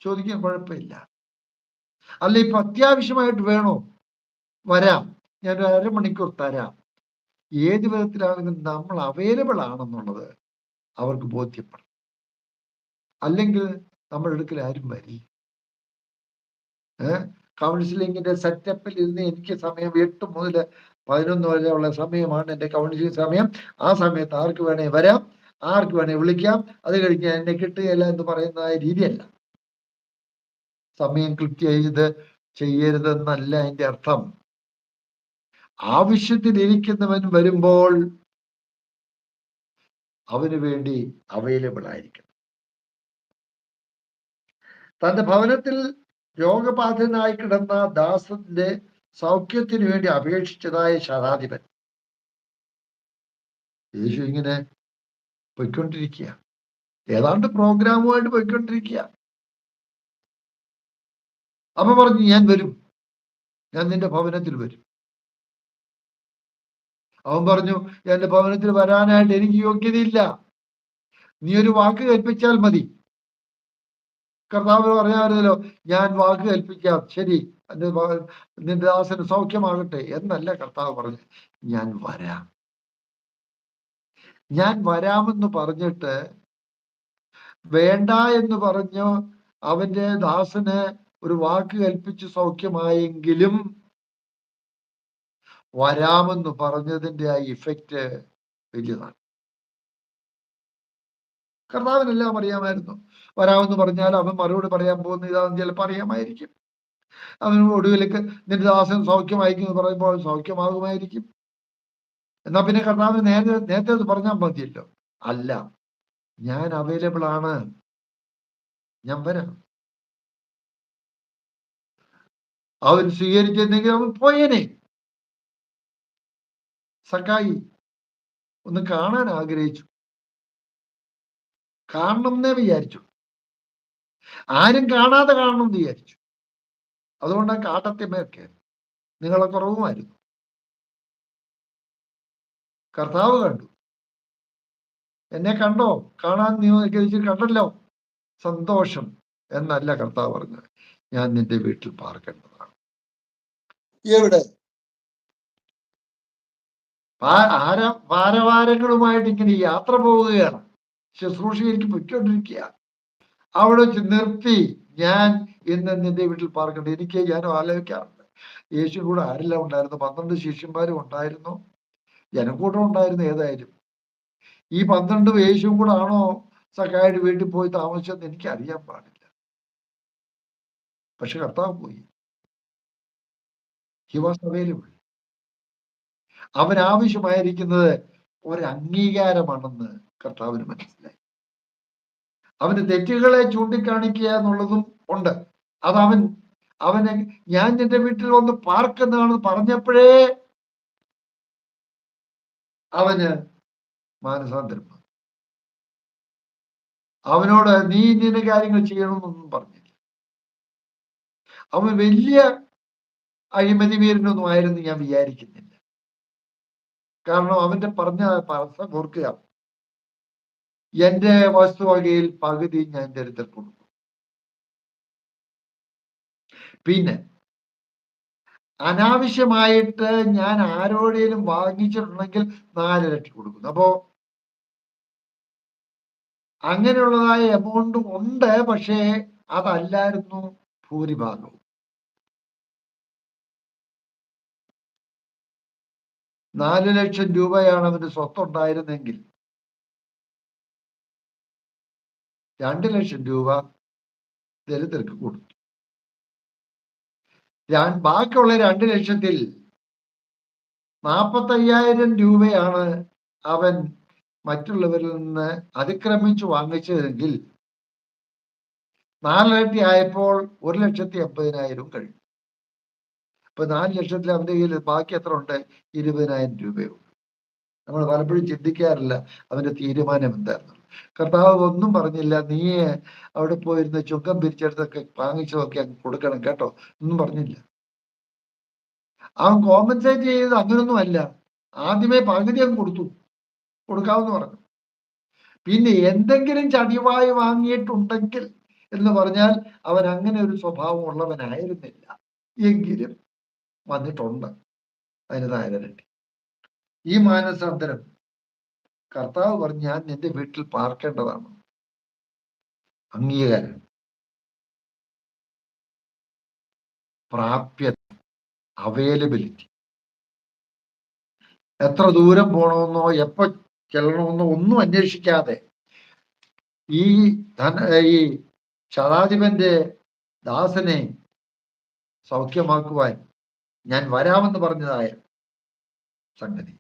ചോദിക്കാൻ കുഴപ്പമില്ല. അല്ല ഇപ്പൊ അത്യാവശ്യമായിട്ട് വേണോ, വരാം, ഞാനൊരു അരമണിക്കൂർ തരാം. ഏത് വിധത്തിലാണെങ്കിലും നമ്മൾ അവൈലബിൾ ആണെന്നുള്ളത് അവർക്ക് ബോധ്യപ്പെടണം. അല്ലെങ്കിൽ നമ്മുടെ അടുക്കൽ ആരും വരില്ല. കൗൺസിലിങ്ങിന്റെ സെറ്റപ്പിൽ ഇരുന്ന് എനിക്ക് സമയം 8 മുതൽ 11 വരെ ഉള്ള സമയമാണ് എൻ്റെ കൗൺസിലിംഗ് സമയം. ആ സമയത്ത് ആർക്ക് വേണേ വരാം, ആർക്ക് വേണേ വിളിക്കാം, അത് കഴിഞ്ഞ് എന്നെ കിട്ടുകയില്ല എന്ന് പറയുന്ന രീതിയല്ല. സമയം കൃത്യം ചെയ്യരുതെന്നല്ല അതിന്റെ അർത്ഥം. ആവശ്യത്തിലിരിക്കുന്നവൻ വരുമ്പോൾ അവന് വേണ്ടി അവൈലബിൾ ആയിരിക്കണം. തന്റെ ഭവനത്തിൽ രോഗബാധിതനായി കിടന്ന ദാസന്റെ സൗഖ്യത്തിന് വേണ്ടി അപേക്ഷിച്ചതായ ശതാധിപൻ യേശു ഇങ്ങനെ പോയിക്കൊണ്ടിരിക്കുക, ഏതാണ്ട് പ്രോഗ്രാമുമായിട്ട് പോയിക്കൊണ്ടിരിക്കുക. അപ്പൊ പറഞ്ഞു, ഞാൻ വരും, ഞാൻ നിന്റെ ഭവനത്തിൽ വരും. അവൻ പറഞ്ഞു, എന്റെ ഭവനത്തിൽ വരാനായിട്ട് എനിക്ക് യോഗ്യതയില്ല, നീ ഒരു വാക്ക് കൽപ്പിച്ചാൽ മതി. കർത്താവ് പറയാറില്ലല്ലോ, ഞാൻ വാക്ക് കൽപ്പിക്കാം, ശരി നിന്റെ ദാസന് സൗഖ്യമാകട്ടെ എന്നല്ല കർത്താവ് പറഞ്ഞു. ഞാൻ വരാം. ഞാൻ വരാമെന്ന് പറഞ്ഞിട്ട് വേണ്ട എന്ന് പറഞ്ഞു അവന്റെ ദാസന് ഒരു വാക്ക് കൽപ്പിച്ച് സൗഖ്യമായെങ്കിലും വരാമെന്ന് പറഞ്ഞതിന്റെ ആ ഇഫക്റ്റ് വലിയതാണ്. കർത്താവിനെല്ലാം അറിയാമായിരുന്നു. വരാമെന്ന് പറഞ്ഞാൽ അവൻ മറുപടി പറയാൻ പോകുന്ന ഇതാണെന്ന് ചിലപ്പോൾ അറിയാമായിരിക്കും. അവൻ ഒടുവിലേക്ക് നിന്റെ ദാസൻ സൗഖ്യമായിരിക്കും എന്ന് പറയുമ്പോൾ സൗഖ്യമാകുമായിരിക്കും. എന്നാ പിന്നെ കർത്താവ് നേരത്തെ അത് പറഞ്ഞാൽ മതിയല്ലോ. അല്ല, ഞാൻ അവൈലബിൾ ആണ്, ഞാൻ വരാം. അവൻ സ്വീകരിച്ചെങ്കിൽ അവൻ പോയേനെ. സക്കായി ഒന്ന് കാണാൻ ആഗ്രഹിച്ചു, കാണണം എന്നേ വിചാരിച്ചു. ആരും കാണാതെ കാണണം എന്ന് വിചാരിച്ചു. അതുകൊണ്ട് ആ കാട്ടത്തിമേർക്ക് നിങ്ങളെ കുറവുമായിരുന്നു. കർത്താവ് കണ്ടു. എന്നെ കണ്ടോ, കാണാൻ നീ കണ്ടല്ലോ, സന്തോഷം എന്നല്ല കർത്താവ് പറഞ്ഞത്. ഞാൻ നിന്റെ വീട്ടിൽ പാർക്കേണ്ടതാണ്. എവിടെ? ഭാരവാരങ്ങളുമായിട്ട് ഇങ്ങനെ യാത്ര പോവുകയാണ്, ശുശ്രൂഷയിലേക്ക് പൊയ്ക്കൊണ്ടിരിക്കുക. അവിടെ വെച്ച് നിർത്തി, ഞാൻ ഇന്ന് നിന്റെ വീട്ടിൽ പാർക്കട്ടെ. ഞാനും ആലോചിക്കാറുണ്ട്, യേശു കൂടെ ആരെല്ലാം ഉണ്ടായിരുന്നു? 12 ശിഷ്യന്മാരും ഉണ്ടായിരുന്നു, ജനക്കൂട്ടം ഉണ്ടായിരുന്നു. ഏതായാലും ഈ 12 യേശുവും കൂടെ ആണോ സഖായുടെ വീട്ടിൽ പോയി താമസിച്ചെന്ന് എനിക്ക് അറിയാൻ പാടില്ല. പക്ഷെ കർത്താവ് പോയി. He was available. അവനാവശ്യമായിരിക്കുന്നത് ഒരു അംഗീകാരമാണെന്ന് കർത്താവിന് മനസ്സിലായി. അവന് തെറ്റുകളെ ചൂണ്ടിക്കാണിക്കുക എന്നുള്ളതും ഉണ്ട്. അത് അവന് ഞാൻ നിന്റെ വീട്ടിൽ വന്ന് പാർക്കുന്നതാണെന്ന് പറഞ്ഞപ്പോഴേ അവന് മാനസാന്തരം. അവനോട് നീ ഇന്ന കാര്യങ്ങൾ ചെയ്യണമെന്നൊന്നും പറഞ്ഞില്ല. അവൻ വലിയ അഴിമതി വീരനൊന്നും ആയിരുന്നു ഞാൻ വിചാരിക്കുന്നില്ല. കാരണം അവന്റെ പറഞ്ഞ ഓർക്കുക, എന്റെ വസ്തുവകയിൽ പകുതി ഞാൻ ദരിദ്രർക്ക് കൊടുക്കും. പിന്നെ അനാവശ്യമായിട്ട് ഞാൻ ആരോടേലും വാങ്ങിച്ചിട്ടുണ്ടെങ്കിൽ 4 ഇരട്ടി കൊടുക്കുന്നു. അപ്പോ അങ്ങനെയുള്ളതായ എമൗണ്ട് ഉണ്ട്, പക്ഷേ അതല്ലായിരുന്നു ഭൂരിഭാഗവും. 4 ലക്ഷം രൂപയാണ് അവന് സ്വത്തുണ്ടായിരുന്നെങ്കിൽ 2 ലക്ഷം രൂപ ദരിദ്രർക്ക് കൊടുത്തു. ബാക്കിയുള്ള 2 ലക്ഷത്തിൽ 45,000 രൂപയാണ് അവൻ മറ്റുള്ളവരിൽ നിന്ന് അതിക്രമിച്ചു വാങ്ങിച്ചതെങ്കിൽ 4 ഇരട്ടി ആയപ്പോൾ 1,80,000 കഴിഞ്ഞു. ഇപ്പൊ 4 ലക്ഷത്തിൽ അവന്റെ കയ്യിൽ ബാക്കി എത്ര ഉണ്ട്? 20,000 രൂപയുണ്ട്. നമ്മൾ പലപ്പോഴും ചിന്തിക്കാറില്ല അവന്റെ തീരുമാനം എന്തായിരുന്നു. കർത്താവ് ഒന്നും പറഞ്ഞില്ല, നീ അവിടെ പോയിരുന്ന ചുങ്കം പിരിച്ചെടുത്തൊക്കെ വാങ്ങിച്ചതൊക്കെ അങ്ങ് കൊടുക്കണം കേട്ടോ, ഒന്നും പറഞ്ഞില്ല. അവൻ കോമ്പൻസേറ്റ് ചെയ്ത് അങ്ങനൊന്നും അല്ല, ആദ്യമേ പകുതി അങ്ങ് കൊടുക്കാമെന്ന് പറഞ്ഞു. പിന്നെ എന്തെങ്കിലും ചതിവായി വാങ്ങിയിട്ടുണ്ടെങ്കിൽ എന്ന് പറഞ്ഞാൽ അവൻ അങ്ങനെ ഒരു സ്വഭാവം ഉള്ളവനായിരുന്നില്ല, എങ്കിലും വന്നിട്ടുണ്ട് അതിന് താരരട്ടി. ഈ മാനസാന്തരം കർത്താവ് പറഞ്ഞ് ഞാൻ നിന്റെ വീട്ടിൽ പാർക്കേണ്ടതാണ്. അംഗീകാരം, പ്രാപ്യത, അവൈലബിലിറ്റി. എത്ര ദൂരം പോണമെന്നോ എപ്പോ ചെല്ലണമെന്നോ ഒന്നും അന്വേഷിക്കാതെ ഈ ശതാധിപന്റെ ദാസനെ സൗഖ്യമാക്കുവാൻ ഞാൻ വരാമെന്ന് പറഞ്ഞതായ സംഗതി.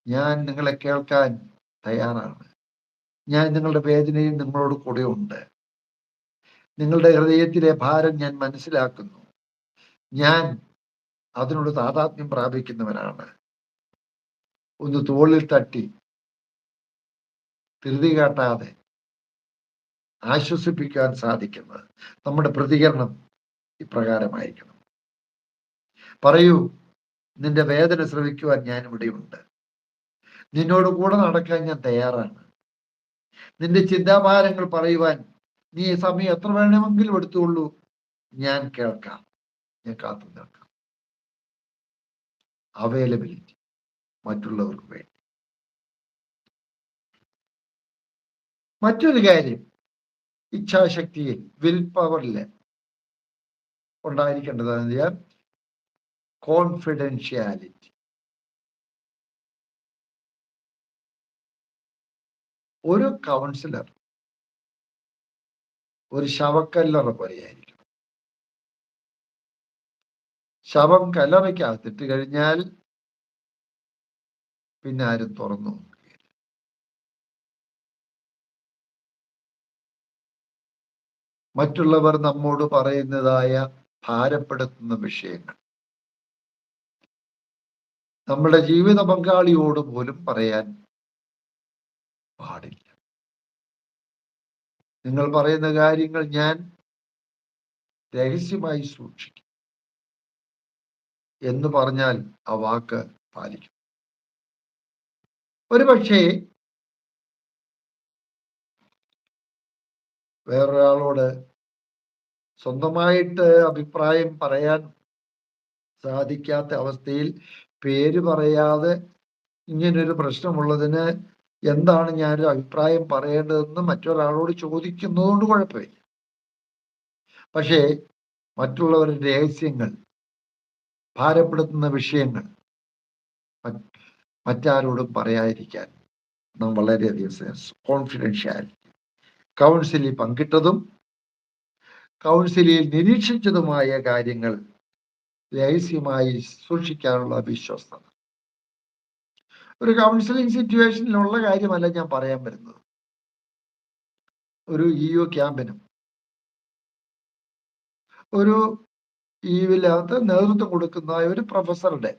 ഞാൻ നിങ്ങളെ കേൾക്കാൻ തയ്യാറാണ്. ഞാൻ നിങ്ങളുടെ വേദനയും നിങ്ങളോട് കൂടെ ഉണ്ട്. നിങ്ങളുടെ ഹൃദയത്തിലെ ഭാരം ഞാൻ മനസ്സിലാക്കുന്നു. ഞാൻ അതിനോട് താതാത്മ്യം പ്രാപിക്കുന്നവനാണ്. ഒന്ന് തോളിൽ തട്ടി ധൃതി കാട്ടാതെ ആശ്വസിപ്പിക്കാൻ സാധിക്കുന്നത്. നമ്മുടെ പ്രതികരണം ഇപ്രകാരമായിരിക്കണം. പറയൂ, നിന്റെ വേദന ശ്രവിക്കുവാൻ ഞാൻ ഇവിടെയുണ്ട്. നിന്നോട് കൂടെ നടക്കാൻ ഞാൻ തയ്യാറാണ്. നിന്റെ ചിന്താഭാരങ്ങൾ പറയുവാൻ നീ സമയം എത്ര വേണമെങ്കിലും എടുത്തുള്ളൂ. ഞാൻ കേൾക്കാം, ഞാൻ കാത്തു നിൽക്കാം. അവൈലബിലിറ്റി മറ്റുള്ളവർക്ക് വേണ്ടി. മറ്റൊരു കാര്യം, ഇച്ഛാശക്തിയിൽ, വിൽ പവറില് ഉണ്ടായിരിക്കേണ്ടത് കോൺഫിഡൻഷ്യാലിറ്റി. ഒരു കൗൺസിലർ ഒരു ശവക്കല്ലറ പോലെയായിരിക്കും. ശവം കല്ലറയ്ക്കകത്തിട്ട് കഴിഞ്ഞാൽ പിന്നെ ആരും തുറന്നു നോക്കുകയില്ല. മറ്റുള്ളവർ നമ്മോട് പറയുന്നതായ ഭാരപ്പെടുത്തുന്ന വിഷയങ്ങൾ നമ്മുടെ ജീവിത പങ്കാളിയോട് പോലും പറയാൻ പാടില്ല. നിങ്ങൾ പറയുന്ന കാര്യങ്ങൾ ഞാൻ രഹസ്യമായി സൂക്ഷിക്കും എന്ന് പറഞ്ഞാൽ ആ വാക്ക് പാലിക്കും. ഒരു പക്ഷേ വേറൊരാളോട് സ്വന്തമായിട്ട് അഭിപ്രായം പറയാൻ സാധിക്കാത്ത അവസ്ഥയിൽ പേര് പറയാതെ ഇങ്ങനൊരു പ്രശ്നമുള്ളതിന് എന്താണ് ഞാനൊരു അഭിപ്രായം പറയേണ്ടതെന്ന് മറ്റൊരാളോട് ചോദിക്കുന്നതുകൊണ്ട് കുഴപ്പമില്ല. പക്ഷേ മറ്റുള്ളവരുടെ രഹസ്യങ്ങൾ, ഭാരപ്പെടുത്തുന്ന വിഷയങ്ങൾ മറ്റാരോടും പറയാതിരിക്കാൻ നാം വളരെയധികം കോൺഫിഡൻഷ്യാലിറ്റി. കൗൺസിലിൽ പങ്കിട്ടതും കൗൺസിലിൽ നിരീക്ഷിച്ചതുമായ കാര്യങ്ങൾ രഹസ്യമായി സൂക്ഷിക്കാനുള്ള വിശ്വസ്തത. ഒരു കൗൺസിലിംഗ് സിറ്റുവേഷനിലുള്ള കാര്യമല്ല ഞാൻ പറയാൻ വരുന്നത്. ഒരു ഇഒ ക്യാമ്പിനും ഒരു ഈവില്ലാത്ത നേതൃത്വം കൊടുക്കുന്ന ഒരു പ്രൊഫസറുടെ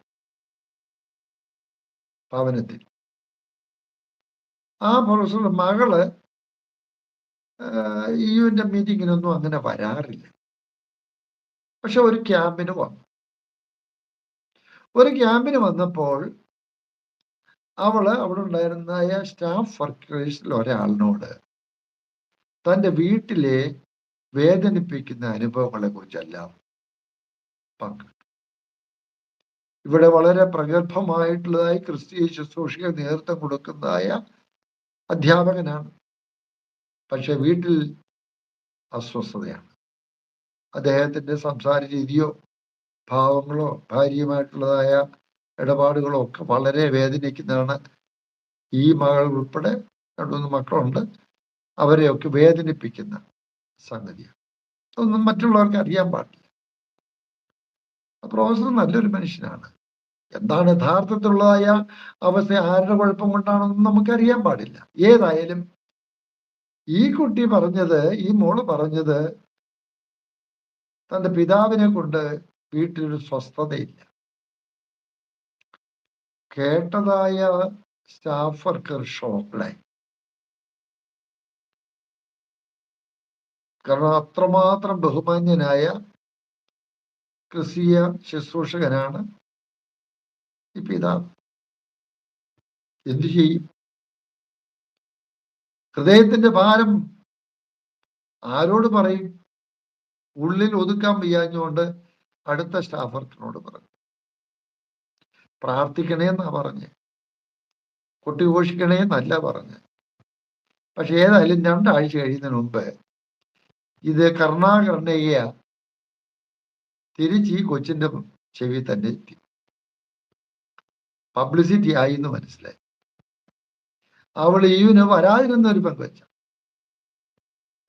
ഭവനത്തിൽ ആ പ്രൊഫസറുടെ മകള് ഇയുവിന്റെ മീറ്റിങ്ങിനൊന്നും അങ്ങനെ വരാറില്ല. പക്ഷെ ഒരു ക്യാമ്പിന് വന്നു. ഒരു ക്യാമ്പിന് വന്നപ്പോൾ അവിടെ ഉണ്ടായിരുന്ന സ്റ്റാഫ് വർക്കേഴ്സിൽ ഒരാളിനോട് തൻ്റെ വീട്ടിലെ വേദനിപ്പിക്കുന്ന അനുഭവങ്ങളെ കുറിച്ചെല്ലാം പങ്കിട്ടു. ഇവിടെ വളരെ പ്രഗത്ഭമായിട്ടുള്ളതായി ക്രിസ്തീയ ശുശ്രൂഷയ്ക്ക് നേതൃത്വം കൊടുക്കുന്നതായ അധ്യാപകനാണ്. പക്ഷെ വീട്ടിൽ അസ്വസ്ഥതയാണ്. അദ്ദേഹത്തിന്റെ സംസാര രീതിയോ ഭാവങ്ങളോ ഭാര്യയുമായിട്ടുള്ളതായ ഇടപാടുകളോ ഒക്കെ വളരെ വേദനിക്കുന്നതാണ്. ഈ മകൾ ഉൾപ്പെടെ 2-3 മക്കളുണ്ട്, അവരെയൊക്കെ വേദനിപ്പിക്കുന്ന സംഗതിയാണ്. അതൊന്നും മറ്റുള്ളവർക്ക് അറിയാൻ പാടില്ല. പ്രൊഫസർ നല്ലൊരു മനുഷ്യനാണ്. എന്താണ് യഥാർത്ഥത്തിലുള്ളതായ അവസ്ഥ, ആരുടെ കുഴപ്പം കൊണ്ടാണെന്നും നമുക്കറിയാൻ പാടില്ല. ഏതായാലും ഈ കുട്ടി പറഞ്ഞത്, ഈ മോള് പറഞ്ഞത്, തന്റെ പിതാവിനെ കൊണ്ട് വീട്ടിലൊരു സ്വസ്ഥതയില്ല. കേട്ടതായ സ്റ്റാഫ് വർക്കർ ഷോക്കിലായി. കാരണം അത്രമാത്രം ബഹുമാന്യനായ ക്രിസ്തീയ ശുശ്രൂഷകനാണ് ഈ പിതാവ്. എന്തു ചെയ്യും? ഹൃദയത്തിന്റെ ഭാരം ആരോട് പറയും? ഉള്ളിൽ ഒതുക്കാൻ വയ്യാഞ്ഞുകൊണ്ട് അടുത്ത സ്റ്റാഫ് വർക്കറിനോട് പറഞ്ഞു. പ്രാർത്ഥിക്കണേന്നാ പറഞ്ഞ്, കൊട്ടിഘോഷിക്കണേന്നല്ല പറഞ്ഞ്. പക്ഷെ ഏതായാലും 2 ആഴ്ച കഴിയുന്നതിന് മുമ്പ് ഇത് കർണാകർണയ്യ തിരിച്ച് ഈ കൊച്ചിന്റെ ചെവി തന്നെ എത്തി. പബ്ലിസിറ്റി ആയി എന്ന് മനസ്സിലായി. അവൾ ഈവിന് വരാതിരുന്ന ഒരു പെങ്കൊച്ച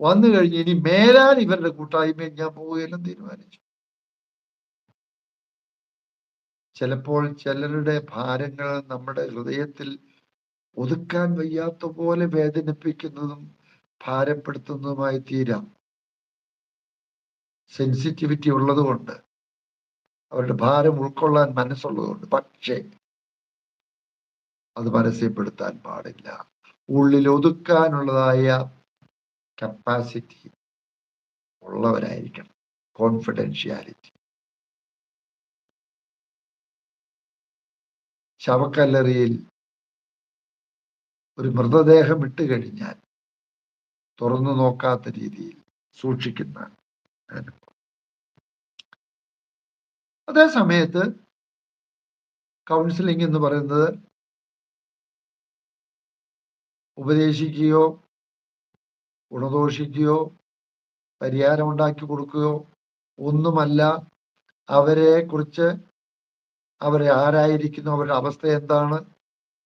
വന്നു കഴിഞ്ഞ് ഇനി മേലാൽ ഇവരുടെ കൂട്ടായ്മയിൽ ഞാൻ പോവുകയെല്ലാം തീരുമാനിച്ചു. ചിലപ്പോൾ ചിലരുടെ ഭാരങ്ങൾ നമ്മുടെ ഹൃദയത്തിൽ ഒതുക്കാൻ വയ്യാത്ത പോലെ വേദനിപ്പിക്കുന്നതും ഭാരപ്പെടുത്തുന്നതുമായി തീരാം. സെൻസിറ്റിവിറ്റി ഉള്ളതുകൊണ്ട്, അവരുടെ ഭാരം ഉൾക്കൊള്ളാൻ മനസ്സുള്ളതുകൊണ്ട്. പക്ഷേ അത് പരസ്യപ്പെടുത്താൻ പാടില്ല. ഉള്ളിൽ ഒതുക്കാനുള്ളതായ കപ്പാസിറ്റി ഉള്ളവരായിരിക്കണം. കോൺഫിഡൻഷ്യാലിറ്റി. ശവക്കല്ലറിയിൽ ഒരു മൃതദേഹം ഇട്ട് കഴിഞ്ഞാൽ തുറന്നു നോക്കാത്ത രീതിയിൽ സൂക്ഷിക്കുന്ന അനുഭവം. അതേ സമയത്ത് കൗൺസിലിംഗ് എന്ന് പറയുന്നത് ഉപദേശിക്കുകയോ ഗുണദോഷിക്കുകയോ പരിഹാരം ഉണ്ടാക്കി കൊടുക്കുകയോ ഒന്നുമല്ല. അവരെ കുറിച്ച്, അവരെ ആരായിരിക്കുന്നു, അവരുടെ അവസ്ഥ എന്താണ്,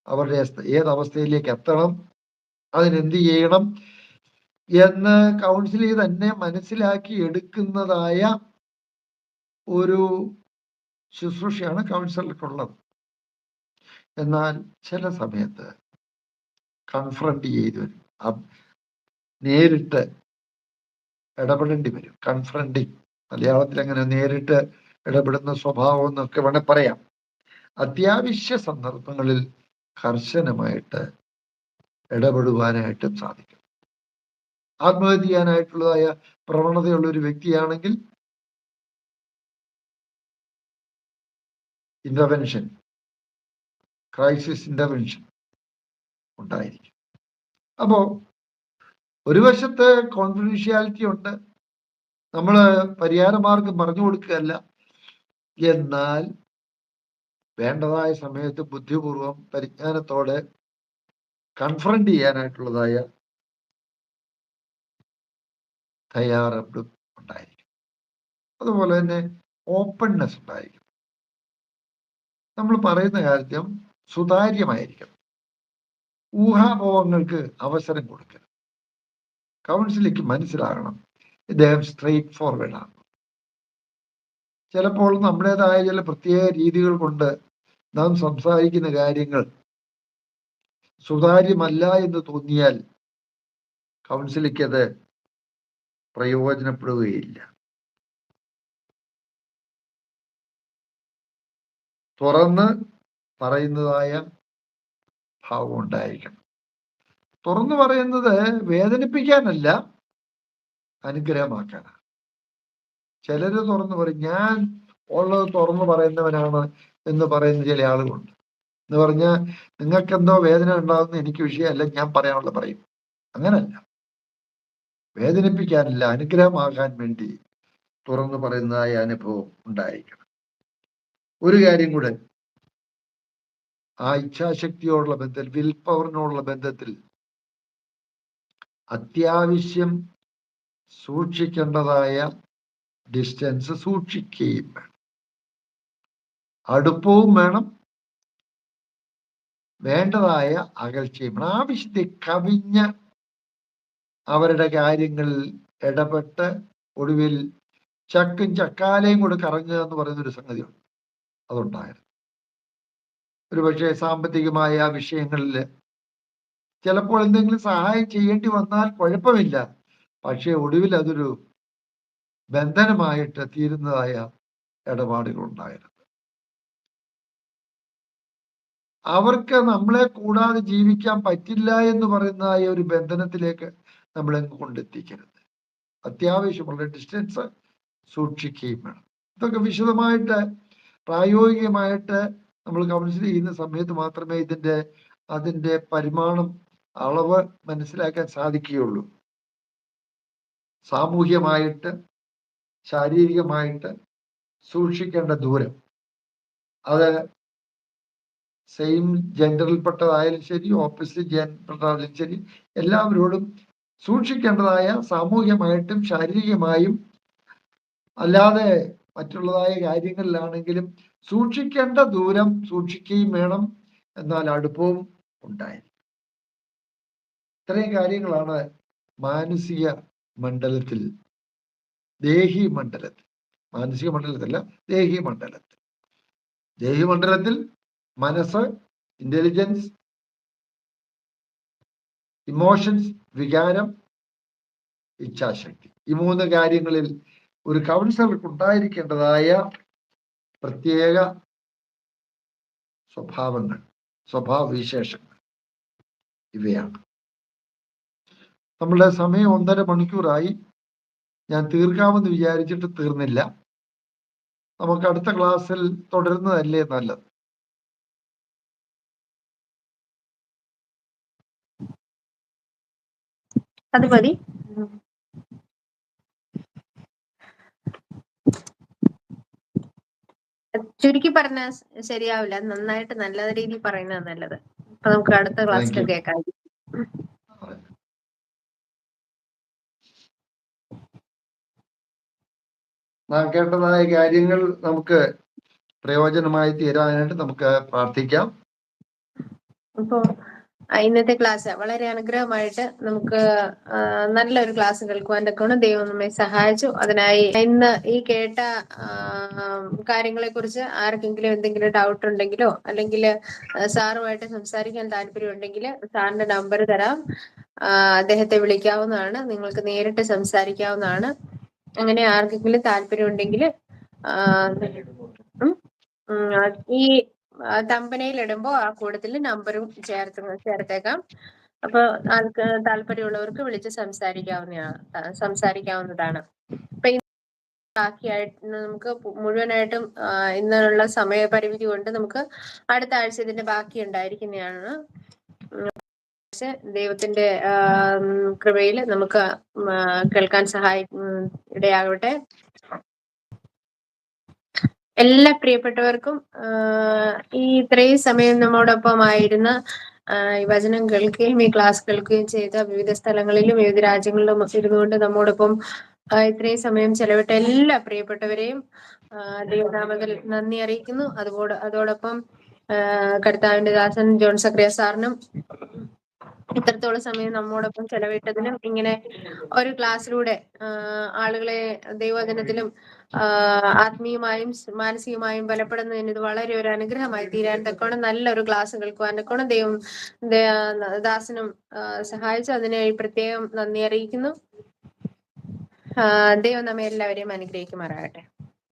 അവരുടെ ഏതവസ്ഥയിലേക്ക് എത്തണം, അതിനെന്ത് ചെയ്യണം എന്ന് കൗൺസിലിൽ തന്നെ മനസ്സിലാക്കി എടുക്കുന്നതായ ഒരു ശുശ്രൂഷയാണ് കൗൺസിലർക്കുള്ളത്. എന്നാൽ ചില സമയത്ത് കൺഫ്രണ്ട് ചെയ്തു വരും, നേരിട്ട് ഇടപെടേണ്ടി വരും. കൺഫ്രണ്ടിങ്, മലയാളത്തിൽ അങ്ങനെ നേരിട്ട് ഇടപെടുന്ന സ്വഭാവം എന്നൊക്കെ വേണേൽ പറയാം. അത്യാവശ്യ സന്ദർഭങ്ങളിൽ കർശനമായിട്ട് ഇടപെടുവാനായിട്ടും സാധിക്കും. ആത്മഹത്യ ചെയ്യാനായിട്ടുള്ളതായ പ്രവണതയുള്ള ഒരു വ്യക്തിയാണെങ്കിൽ ഇന്റർവെൻഷൻ, ക്രൈസിസ് ഇന്റർവെൻഷൻ ഉണ്ടായിരിക്കും. അപ്പോ ഒരു വശത്ത് കോൺഫിഡൻഷ്യാലിറ്റി ഉണ്ട്, നമ്മൾ പരിഹാരമാർഗം പറഞ്ഞു കൊടുക്കുകയല്ല, എന്നാൽ വേണ്ടതായ സമയത്ത് ബുദ്ധിപൂർവം പരിജ്ഞാനത്തോടെ കൺഫ്രണ്ട് ചെയ്യാനായിട്ടുള്ളതായ തയ്യാറെടുപ്പ് ഉണ്ടായിരിക്കും. അതുപോലെ തന്നെ ഓപ്പൺനെസ് ഉണ്ടായിരിക്കും. നമ്മൾ പറയുന്ന കാര്യം സുതാര്യമായിരിക്കണം. ഊഹാപോഹങ്ങൾക്ക് അവസരം കൊടുക്കരുത്. കൗൺസിലിക്ക് മനസ്സിലാകണം ഇദ്ദേഹം സ്ട്രെയിറ്റ് ഫോർവേഡ് ആണ്. ചിലപ്പോൾ നമ്മുടേതായ ചില പ്രത്യേക രീതികൾ കൊണ്ട് നാം സംസാരിക്കുന്ന കാര്യങ്ങൾ സുതാര്യമല്ല എന്ന് തോന്നിയാൽ കൗൺസിലിക്ക് അത് പ്രയോജനപ്പെടുകയില്ല. തുറന്ന് പറയുന്നതായ ഭാവം ഉണ്ടായിരിക്കണം. തുറന്നു പറയുന്നത് വേദനിപ്പിക്കാനല്ല, അനുഗ്രഹമാക്കാനാണ്. ചിലര് തുറന്നു പറയും, ഞാൻ ഉള്ളത് തുറന്നു പറയുന്നവനാണ് എന്ന് പറയുന്ന ചില ആളുകളുണ്ട്. എന്ന് പറഞ്ഞാൽ നിങ്ങൾക്ക് എന്തോ വേദന ഉണ്ടാകുന്ന എനിക്ക് വിഷയമല്ല, ഞാൻ പറയാനുള്ള പറയും. അങ്ങനല്ല, വേദനിപ്പിക്കാനില്ല, അനുഗ്രഹമാകാൻ വേണ്ടി തുറന്നു പറയുന്നതായ അനുഭവം ഉണ്ടായിരിക്കണം. ഒരു കാര്യം കൂടെ, ആ ഇച്ഛാശക്തിയോടുള്ള ബന്ധത്തിൽ, വിൽ പവറിനോടുള്ള ബന്ധത്തിൽ അത്യാവശ്യം സൂക്ഷിക്കേണ്ടതായ ഡിസ്റ്റൻസ് സൂക്ഷിക്കുകയും വേണം. അടുപ്പവും വേണം, വേണ്ടതായ അകൽച്ചയും വേണം. ആവശ്യത്തെ കവിഞ്ഞ അവരുടെ കാര്യങ്ങളിൽ ഇടപെട്ട് ഒടുവിൽ ചക്കും ചക്കാലയും കൂടെ കറങ്ങുക എന്ന് പറയുന്നൊരു സംഗതിയുണ്ട്. അതുണ്ടായിരുന്നു. ഒരുപക്ഷെ സാമ്പത്തികമായ വിഷയങ്ങളിൽ ചിലപ്പോൾ എന്തെങ്കിലും സഹായം ചെയ്യേണ്ടി വന്നാൽ കുഴപ്പമില്ല, പക്ഷേ ഒടുവിൽ അതൊരു ബന്ധനമായിട്ട് തീരുന്നതായ ഇടപാടുകൾ ഉണ്ടായിരുന്നു. അവർക്ക് നമ്മളെ കൂടാതെ ജീവിക്കാൻ പറ്റില്ല എന്ന് പറയുന്നതായ ഒരു ബന്ധനത്തിലേക്ക് നമ്മളെ കൊണ്ടെത്തിക്കരുത്. അത്യാവശ്യമുള്ള ഡിസ്റ്റൻസ് സൂക്ഷിക്കുകയും വേണം. ഇതൊക്കെ വിശദമായിട്ട് പ്രായോഗികമായിട്ട് നമ്മൾ കൗൺസിൽ ചെയ്യുന്ന സമയത്ത് മാത്രമേ അതിൻ്റെ പരിമാണം, അളവ് മനസ്സിലാക്കാൻ സാധിക്കുകയുള്ളൂ. സാമൂഹ്യമായിട്ട് ശാരീരികമായിട്ട് സൂക്ഷിക്കേണ്ട ദൂരം, അത് സെയിം ജെൻഡറിൽപ്പെട്ടതായാലും ശരി, ഓപ്പോസിറ്റ് ജെൻഡറിൽപ്പെട്ടായാലും ശരി, എല്ലാവരോടും സൂക്ഷിക്കേണ്ടതായ സാമൂഹ്യമായിട്ടും ശാരീരികമായും അല്ലാതെ മറ്റുള്ളതായ കാര്യങ്ങളിലാണെങ്കിലും സൂക്ഷിക്കേണ്ട ദൂരം സൂക്ഷിക്കുകയും വേണം. എന്നാൽ അടുപ്പവും ഉണ്ടായിരിക്കും. ഇത്രയും കാര്യങ്ങളാണ് മാനസിക മണ്ഡലത്തിൽ, ദേഹി മണ്ഡലത്തിൽ, മാനസിക മണ്ഡലത്തിലല്ല, ദേഹി മണ്ഡലത്തിൽ. ദേഹി മണ്ഡലത്തിൽ മനസ്സ്, ഇന്റലിജൻസ്, ഇമോഷൻസ്, വികാരം, ഇച്ഛാശക്തി, ഈ 3 കാര്യങ്ങളിൽ ഒരു കൗൺസിലർക്ക് ഉണ്ടായിരിക്കേണ്ടതായ പ്രത്യേക സ്വഭാവങ്ങൾ, സ്വഭാവവിശേഷങ്ങൾ ഇവയാണ്. നമ്മളുടെ സമയം 1.5 മണിക്കൂറായി. ഞാൻ തീർക്കാമെന്ന് വിചാരിച്ചിട്ട് തീർന്നില്ല. നമുക്ക് അടുത്ത ക്ലാസ്സിൽ തുടരുന്നതല്ലേ നല്ലത്. അത് മതി. ചുരുക്കി പറഞ്ഞാൽ ശരിയാവില്ല, നന്നായിട്ട് നല്ല രീതിയിൽ പറയുന്നതാണ് നല്ലത്. അപ്പൊ നമുക്ക് അടുത്ത ക്ലാസ്സിൽ കേൾക്കാം. നാം കേട്ടതായ കാര്യങ്ങൾ നമുക്ക് പ്രയോജനമായി തീരാനായിട്ട് നമുക്ക് പ്രാർത്ഥിക്കാം. ഇപ്പോ ഇന്നത്തെ ക്ലാസ് വളരെ അനുഗ്രഹമായിട്ട് നമുക്ക് നല്ലൊരു ക്ലാസ് കേൾക്കുവാൻ തക്കവണ്ണം ദൈവം നമ്മെ സഹായിച്ചു. അതിനായി ഇന്ന് ഈ കേട്ട കാര്യങ്ങളെ കുറിച്ച് ആർക്കെങ്കിലും എന്തെങ്കിലും ഡൗട്ട് ഉണ്ടെങ്കിലോ അല്ലെങ്കിൽ സാറുമായിട്ട് സംസാരിക്കാൻ താല്പര്യം ഉണ്ടെങ്കിൽ സാറിന്റെ നമ്പർ തരാം, അദ്ദേഹത്തെ വിളിക്കാവുന്നതാണ്. നിങ്ങൾക്ക് നേരിട്ട് സംസാരിക്കാവുന്നതാണ്. അങ്ങനെ ആർക്കെങ്കിലും താല്പര്യം ഉണ്ടെങ്കിൽ ഈ തമ്പനയിൽ ഇടുമ്പോ ആ കൂട്ടത്തിൽ നമ്പറും ചേർത്തേക്കാം. അപ്പൊ ആൾക്ക് താല്പര്യമുള്ളവർക്ക് വിളിച്ച് സംസാരിക്കാവുന്നതാണ്. അപ്പൊ ബാക്കിയായിട്ട് നമുക്ക് മുഴുവനായിട്ടും ഇന്നുള്ള സമയപരിമിതി കൊണ്ട് നമുക്ക് അടുത്ത ആഴ്ച ഇതിന്റെ ബാക്കി ഉണ്ടായിരിക്കുന്നതാണ്. ദൈവത്തിന്റെ കൃപയിൽ നമുക്ക് കേൾക്കാൻ ഇടയാകട്ടെ. എല്ലാ പ്രിയപ്പെട്ടവർക്കും ഈ ഇത്രയും സമയം നമ്മോടൊപ്പം ആയിരുന്ന, ഈ വചനം കേൾക്കുകയും ഈ ക്ലാസ് കേൾക്കുകയും ചെയ്ത, വിവിധ സ്ഥലങ്ങളിലും വിവിധ രാജ്യങ്ങളിലും ഇരുന്നുകൊണ്ട് നമ്മോടൊപ്പം ഇത്രയും സമയം ചെലവിട്ട എല്ലാ പ്രിയപ്പെട്ടവരെയും ദൈവനാമത്തിൽ നന്ദി അറിയിക്കുന്നു. അതോടൊപ്പം കർത്താവിന്റെ ദാസൻ ജോൺ സക്രിയ സാറിനും ഇത്രത്തോളം സമയം നമ്മോടൊപ്പം ചെലവിട്ടതിനും, ഇങ്ങനെ ഒരു ക്ലാസ്സിലൂടെ ആളുകളെ ദൈവവചനത്തിലും ആത്മീയമായും മാനസികമായും ബലപ്പെടുന്നതിന് ഇത് വളരെ ഒരു അനുഗ്രഹമായി തീരാൻ തക്കോണം നല്ലൊരു ക്ലാസ് കേൾക്കുവാൻ തക്കോണം ദൈവം ദാസനും സഹായിച്ചു. അതിനെ പ്രത്യേകം നന്ദി അറിയിക്കുന്നു. ദൈവം നമ്മെ എല്ലാവരെയും അനുഗ്രഹിക്കുമാറാകട്ടെ.